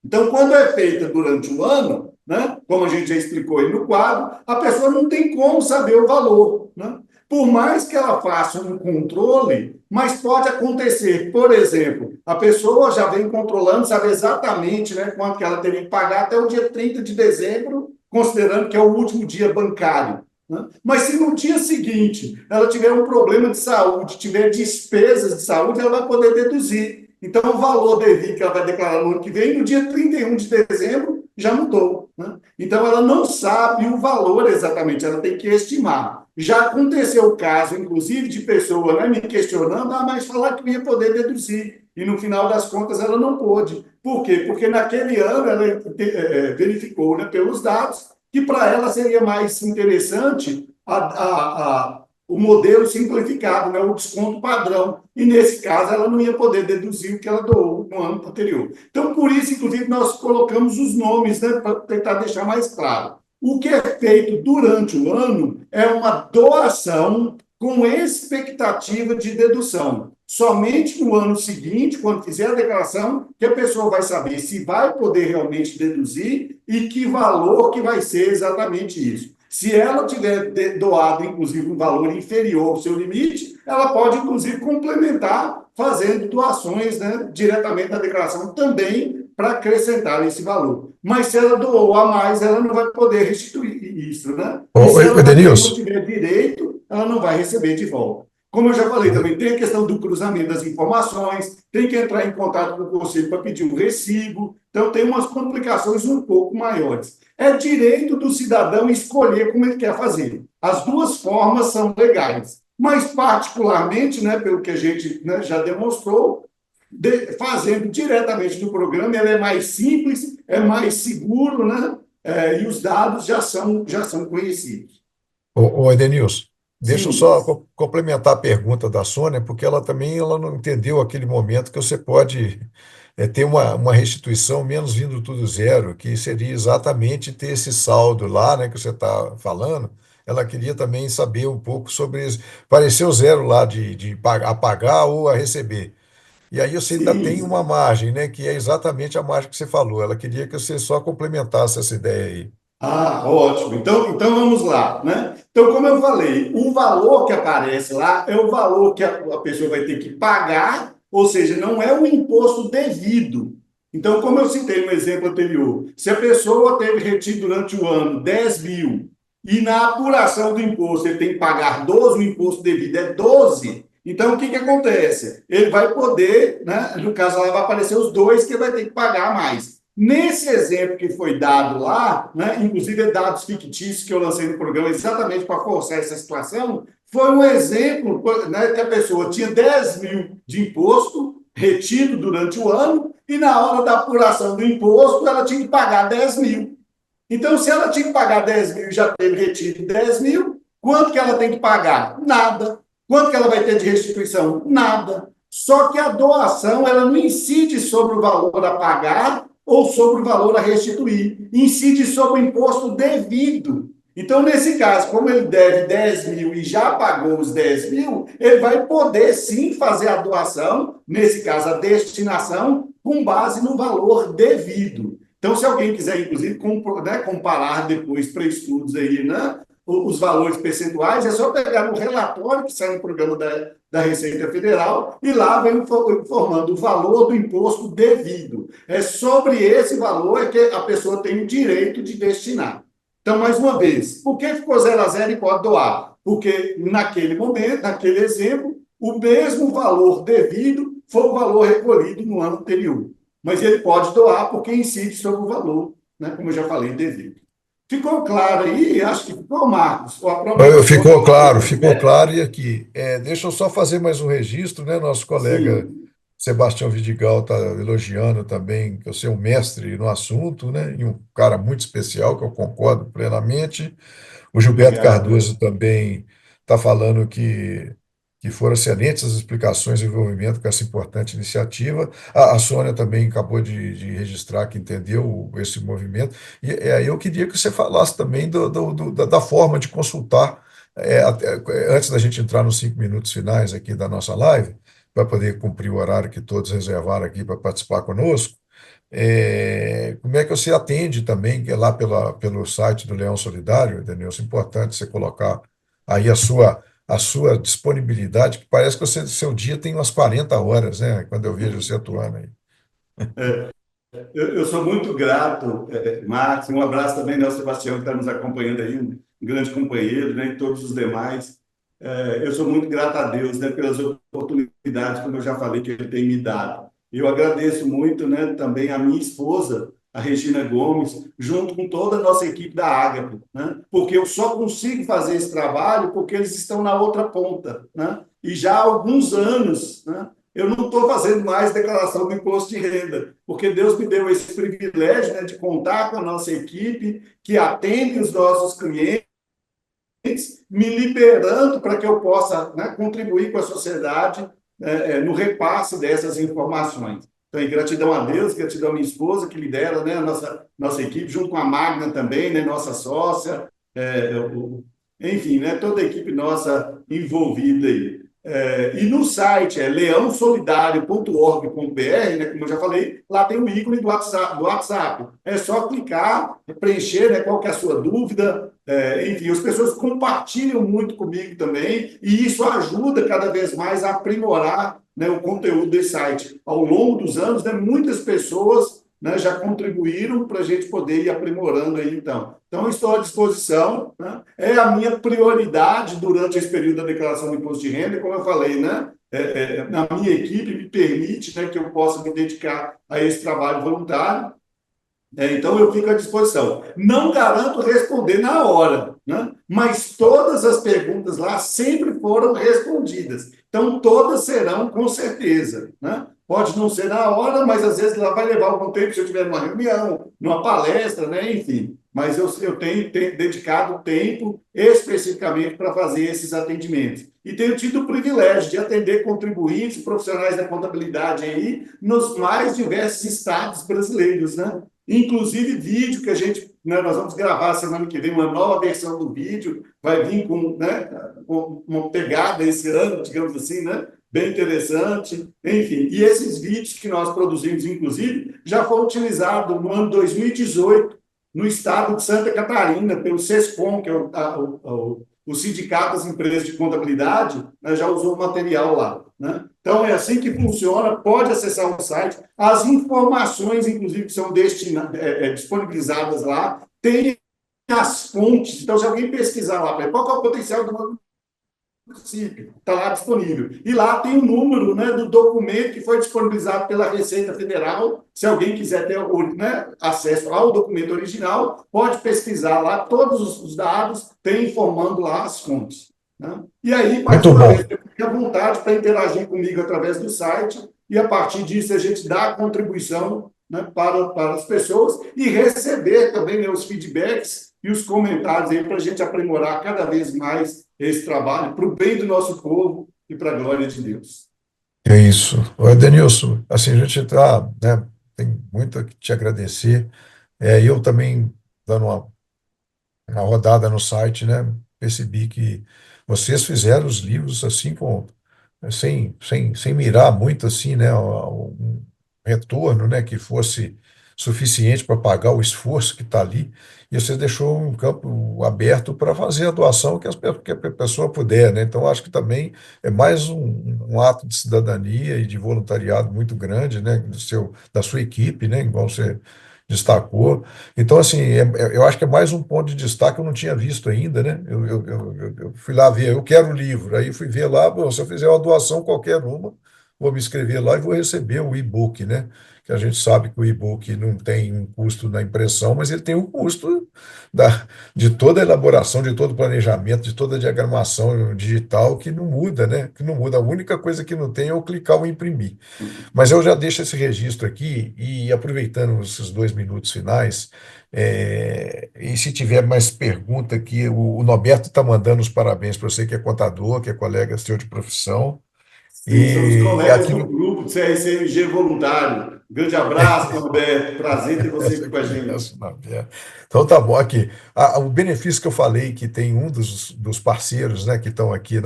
S2: Então, quando é feita durante o ano, né, como a gente já explicou aí no quadro, a pessoa não tem como saber o valor. Né? Por mais que ela faça um controle, mas pode acontecer, por exemplo, a pessoa já vem controlando, sabe exatamente, né, quanto que ela teria que pagar até o dia 30 de dezembro, considerando que é o último dia bancário. Né? Mas se no dia seguinte ela tiver um problema de saúde, tiver despesas de saúde, ela vai poder deduzir. Então, o valor devido que ela vai declarar no ano que vem, no dia 31 de dezembro, já mudou. Né? Então, ela não sabe o valor exatamente, ela tem que estimar. Já aconteceu o caso, inclusive, de pessoa, né, me questionando, mas falar que ia poder deduzir. E, no final das contas, ela não pôde. Por quê? Porque naquele ano ela verificou, né, pelos dados que para ela seria mais interessante o modelo simplificado, né, o desconto padrão. E, nesse caso, ela não ia poder deduzir o que ela doou no ano anterior. Então, por isso, inclusive, nós colocamos os nomes, né, para tentar deixar mais claro. O que é feito durante o ano é uma doação com expectativa de dedução. Somente no ano seguinte, quando fizer a declaração, que a pessoa vai saber se vai poder realmente deduzir e que valor que vai ser exatamente isso. Se ela tiver doado, inclusive, um valor inferior ao seu limite, ela pode, inclusive, complementar fazendo doações, né, diretamente na declaração também para acrescentar esse valor. Mas se ela doou a mais, ela não vai poder restituir isso, né? E se ela também não
S1: Edenilson,
S2: tiver direito, ela não vai receber de volta. Como eu já falei também, tem a questão do cruzamento das informações, tem que entrar em contato com o conselho para pedir um recibo, então tem umas complicações um pouco maiores. É direito do cidadão escolher como ele quer fazer. As duas formas são legais, mas particularmente, né, pelo que a gente, né, já demonstrou, fazendo diretamente do programa, ele é mais simples, é mais seguro, né, e os dados já são conhecidos.
S1: Edenilson, deixa eu
S2: Sim,
S1: só complementar a pergunta da Sônia, porque ela não entendeu aquele momento que você pode ter uma restituição menos vindo tudo zero, que seria exatamente ter esse saldo lá, né, que você está falando. Ela queria também saber um pouco sobre isso. Pareceu zero lá a pagar ou a receber. E aí você ainda tem
S2: sim.
S1: uma margem, né, que é exatamente a margem que você falou. Ela queria que você só complementasse essa ideia aí.
S2: Ah, ótimo. Então vamos lá, né? Então, como eu falei, o valor que aparece lá é o valor que a pessoa vai ter que pagar, ou seja, não é o imposto devido. Então, como eu citei no exemplo anterior, se a pessoa teve retido durante o ano 10 mil e na apuração do imposto ele tem que pagar 12, o imposto devido é 12, então o que acontece? Ele vai poder, né? No caso, lá vai aparecer os dois que ele vai ter que pagar mais. Nesse exemplo que foi dado lá, né, inclusive dados fictícios que eu lancei no programa exatamente para forçar essa situação, foi um exemplo, né, que a pessoa tinha 10 mil de imposto retido durante o ano e na hora da apuração do imposto ela tinha que pagar 10 mil. Então, se ela tinha que pagar 10 mil e já teve retido 10 mil, quanto que ela tem que pagar? Nada. Quanto que ela vai ter de restituição? Nada. Só que a doação ela não incide sobre o valor a pagar ou sobre o valor a restituir. Incide sobre o imposto devido. Então, nesse caso, como ele deve 10 mil e já pagou os 10 mil, ele vai poder sim fazer a doação, nesse caso, a destinação, com base no valor devido. Então, se alguém quiser, inclusive, comparar depois para estudos aí, né, os valores percentuais, é só pegar no relatório que sai no programa da Receita Federal e lá vem informando o valor do imposto devido. É sobre esse valor é que a pessoa tem o direito de destinar. Então, mais uma vez, por que ficou 0 a 0 e pode doar? Porque naquele momento, naquele exemplo, o mesmo valor devido foi o valor recolhido no ano anterior. Mas ele pode doar porque incide sobre o valor, né, como eu já falei, devido. Ficou claro aí? Acho que ficou, Marcos. Ou a própria pessoa
S1: Ficou
S2: está
S1: claro,
S2: falando,
S1: ficou
S2: né?
S1: claro. E aqui, deixa eu só fazer mais um registro, né? Nosso colega
S2: Sim,
S1: Sebastião Vidigal está elogiando também que eu sou um mestre no assunto, né? E um cara muito especial, que eu concordo plenamente. O Gilberto
S2: obrigado.
S1: Cardoso também está falando que foram excelentes as explicações e envolvimento com essa importante iniciativa. A Sônia também acabou de registrar que entendeu esse movimento. E aí eu queria que você falasse também da forma de consultar, antes da gente entrar nos 5 minutos finais aqui da nossa live, para poder cumprir o horário que todos reservaram aqui para participar conosco. Como é que você atende também, que é lá pelo site do Leão Solidário, Denilson? É importante você colocar aí a sua disponibilidade, que parece que seu dia tem umas 40 horas, né? Quando eu vejo você atuando aí.
S2: Eu sou muito grato, Marcos. Um abraço também, né, ao Sebastião, que está nos acompanhando aí, um grande companheiro, né, e todos os demais. Eu sou muito grato a Deus, né, pelas oportunidades, como eu já falei, que Ele tem me dado. Eu agradeço muito, né, também a minha esposa, a Regina Gomes, junto com toda a nossa equipe da Ágape, né, porque eu só consigo fazer esse trabalho porque eles estão na outra ponta, né, e já há alguns anos, né, eu não estou fazendo mais declaração do imposto de renda, porque Deus me deu esse privilégio, né, de contar com a nossa equipe que atende os nossos clientes, me liberando para que eu possa, né, contribuir com a sociedade, no repasse dessas informações. Então, gratidão a Deus, gratidão à minha esposa, que lidera, né, a nossa equipe, junto com a Magna também, né, nossa sócia, enfim, né, toda a equipe nossa envolvida aí. E no site leãosolidario.org.br, né, como eu já falei, lá tem o ícone do WhatsApp. É só clicar, preencher, né, qual que é a sua dúvida. Enfim, as pessoas compartilham muito comigo também, e isso ajuda cada vez mais a aprimorar, né, o conteúdo desse site. Ao longo dos anos, né, muitas pessoas, né, já contribuíram para a gente poder ir aprimorando aí, então. Então, estou à disposição, né? É a minha prioridade durante esse período da declaração do imposto de renda, como eu falei, né? Na minha equipe me permite, né, que eu possa me dedicar a esse trabalho voluntário. Então, eu fico à disposição. Não garanto responder na hora, né? Mas todas as perguntas lá sempre foram respondidas. Então, todas serão com certeza, né? Pode não ser na hora, mas às vezes lá vai levar algum tempo se eu estiver numa reunião, numa palestra, né? Enfim. Mas eu tenho dedicado tempo especificamente para fazer esses atendimentos. E tenho tido o privilégio de atender contribuintes, profissionais da contabilidade aí, nos mais diversos estados brasileiros, né? Inclusive vídeo que a gente, né, nós vamos gravar semana que vem uma nova versão do vídeo, vai vir com, né, uma pegada esse ano, digamos assim, né, bem interessante, enfim. E esses vídeos que nós produzimos, inclusive, já foram utilizados no ano 2018 no estado de Santa Catarina, pelo SESCOM, que é o Sindicato das Empresas de Contabilidade, né, já usou o material lá, né? Então, é assim que funciona, pode acessar o site, as informações, inclusive, que são disponibilizadas lá, tem as fontes, então, se alguém pesquisar lá, qual é o potencial do município, está lá disponível. E lá tem o número, né, do documento que foi disponibilizado pela Receita Federal. Se alguém quiser ter, né, acesso ao documento original, pode pesquisar lá, todos os dados, tem informando lá as fontes, né? E aí, mais
S1: Muito
S2: uma
S1: bom.
S2: vez, fique à vontade para interagir comigo através do site, e a partir disso a gente dá a contribuição, né, para as pessoas e receber também, né, os feedbacks e os comentários aí para a gente aprimorar cada vez mais esse trabalho para o bem do nosso povo e para a glória de Deus.
S1: É isso. Ô, Denilson, assim, a gente tá, né, tem muito a te agradecer. Eu também, dando uma uma rodada no site, né? Percebi que vocês fizeram os livros assim sem mirar muito assim, né? Um retorno, né? Que fosse suficiente para pagar o esforço que está ali. E você deixou um campo aberto para fazer a doação que a pessoa puder, né? Então acho que também é mais um ato de cidadania e de voluntariado muito grande, né? Da sua equipe, né? Igual você destacou. Então, assim, eu acho que é mais um ponto de destaque que eu não tinha visto ainda, né? Eu fui lá ver, eu quero o livro, aí fui ver lá, bom, se eu fizer uma doação qualquer uma, vou me inscrever lá e vou receber o e-book, né? Que a gente sabe que o e-book não tem um custo na impressão, mas ele tem um custo de toda a elaboração, de todo o planejamento, de toda a diagramação digital que não muda, né? Que não muda. A única coisa que não tem é o clicar ou imprimir. Mas eu já deixo esse registro aqui e aproveitando esses 2 minutos finais, e se tiver mais pergunta aqui, o Norberto está mandando os parabéns para você que é contador, que é colega seu de profissão.
S2: Sim, somos
S1: E
S2: colegas
S1: aqui
S2: do
S1: no.
S2: grupo de CRCMG Voluntário. Grande abraço, Norberto. Prazer ter você
S1: Essa
S2: aqui com a gente.
S1: conversa, Norberto. Então tá bom aqui. O benefício que eu falei que tem um dos parceiros, né, que estão aqui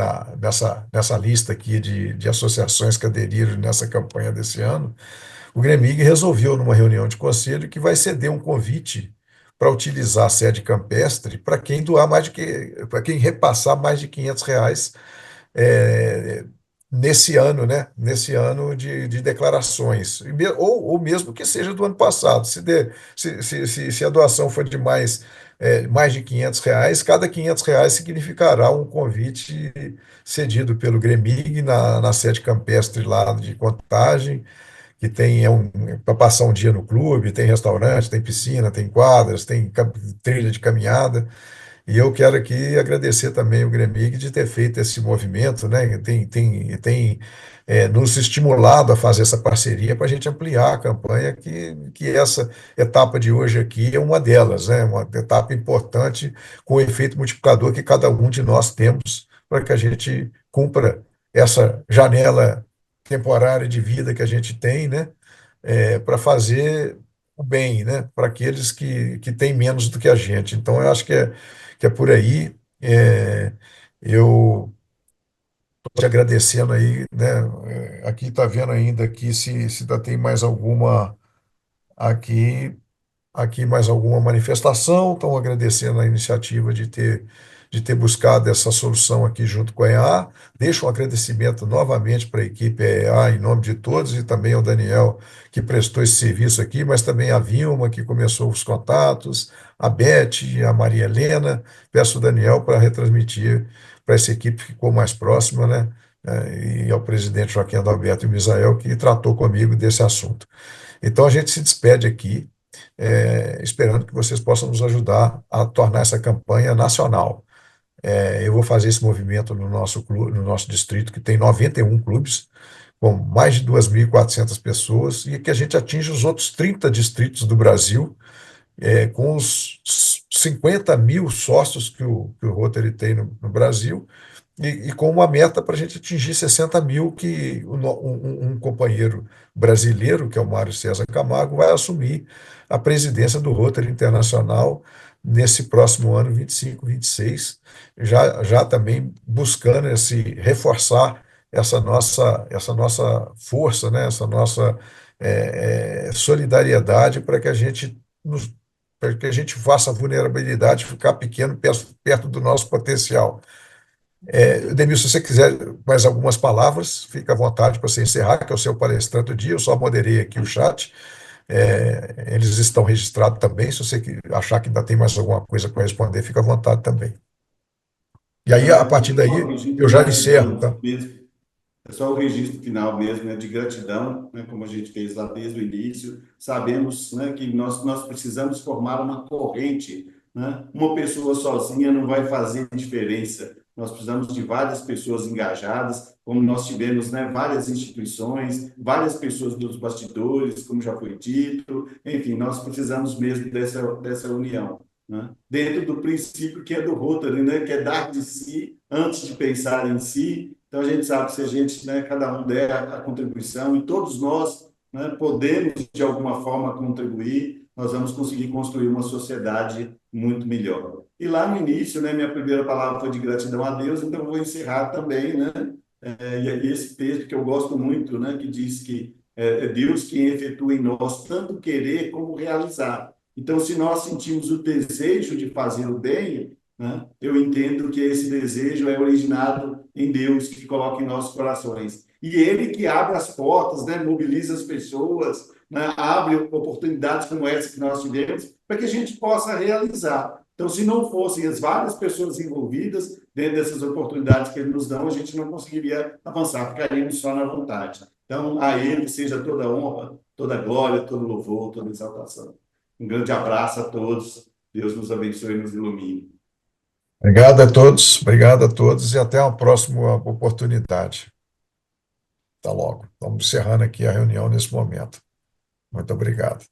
S1: nessa lista aqui de associações que aderiram nessa campanha desse ano. O Gremig resolveu, numa reunião de conselho, que vai ceder um convite para utilizar a sede campestre para quem doar para quem repassar mais de R$ 500 é, nesse ano, né? Nesse ano de declarações. Ou mesmo que seja do ano passado. Se a doação for de mais de R$ 500, cada R$ 500 significará um convite cedido pelo Gremig na sede campestre lá de Contagem, que tem para passar um dia no clube, tem restaurante, tem piscina, tem quadras, tem trilha de caminhada. E eu quero aqui agradecer também o Gremig de ter feito esse movimento, né? Tem nos estimulado a fazer essa parceria para a gente ampliar a campanha, que essa etapa de hoje aqui é uma delas, né? Uma etapa importante com o efeito multiplicador que cada um de nós temos para que a gente cumpra essa janela temporária de vida que a gente tem, né? Para fazer o bem, né? Para aqueles que têm menos do que a gente. Então, eu acho que é por aí. Eu estou te agradecendo aí, né? Aqui está vendo ainda aqui se ainda tem mais alguma aqui mais alguma manifestação. Estão agradecendo a iniciativa de ter buscado essa solução aqui junto com a EA. Deixo um agradecimento novamente para a equipe EA, em nome de todos, e também ao Daniel, que prestou esse serviço aqui, mas também a Vilma, que começou os contatos, a Beth, a Maria Helena. Peço ao Daniel para retransmitir para essa equipe que ficou mais próxima, né? E ao presidente Joaquim Adalberto e Misael, que tratou comigo desse assunto. Então a gente se despede aqui, esperando que vocês possam nos ajudar a tornar essa campanha nacional. Eu vou fazer esse movimento no nosso clube, no nosso distrito, que tem 91 clubes, com mais de 2.400 pessoas, e que a gente atinja os outros 30 distritos do Brasil, com os 50 mil sócios que o Rotary tem no Brasil, e com uma meta para a gente atingir 60 mil, que um companheiro brasileiro, que é o Mário César Camargo, vai assumir a presidência do Rotary Internacional nesse próximo ano, 25, 26, já também buscando reforçar essa nossa força, né, essa nossa solidariedade para que a gente faça a vulnerabilidade ficar pequeno perto do nosso potencial. Denilson, se você quiser mais algumas palavras, fica à vontade para você encerrar, que é o seu palestrante do dia. Eu só moderei aqui o chat. Eles estão registrados também. Se você achar que ainda tem mais alguma coisa para responder, fica à vontade também. E aí,
S2: Não,
S1: a
S2: é
S1: partir
S2: só um
S1: daí,
S2: registro de
S1: eu já encerro,
S2: gratidão
S1: tá?
S2: mesmo. É só o registro final mesmo, né, de gratidão, né, como a gente fez lá desde o início. Sabemos, né, que nós precisamos formar uma corrente, né? Uma pessoa sozinha não vai fazer diferença. Nós precisamos de várias pessoas engajadas, como nós tivemos, né, várias instituições, várias pessoas dos bastidores, como já foi dito. Enfim, nós precisamos mesmo dessa união, né? Dentro do princípio que é do Rotary, né, que é dar de si antes de pensar em si. Então, a gente sabe que se a gente, né, cada um der a contribuição, e todos nós, né, podemos, de alguma forma, contribuir, nós vamos conseguir construir uma sociedade muito melhor. E lá no início, né, minha primeira palavra foi de gratidão a Deus, então eu vou encerrar também, né? E esse texto que eu gosto muito, né, que diz que é Deus quem efetua em nós tanto querer como realizar. Então, se nós sentimos o desejo de fazer o bem, né, eu entendo que esse desejo é originado em Deus, que coloca em nossos corações. E Ele que abre as portas, né, mobiliza as pessoas, né, abre oportunidades como essa que nós tivemos, para que a gente possa realizar. Então, se não fossem as várias pessoas envolvidas dentro dessas oportunidades que Ele nos dá, a gente não conseguiria avançar, ficaríamos só na vontade. Então, a Ele seja toda honra, toda glória, todo louvor, toda exaltação. Um grande abraço a todos. Deus nos abençoe e nos ilumine.
S1: Obrigado a todos e até uma próxima oportunidade. Até logo. Estamos encerrando aqui a reunião nesse momento. Muito obrigado.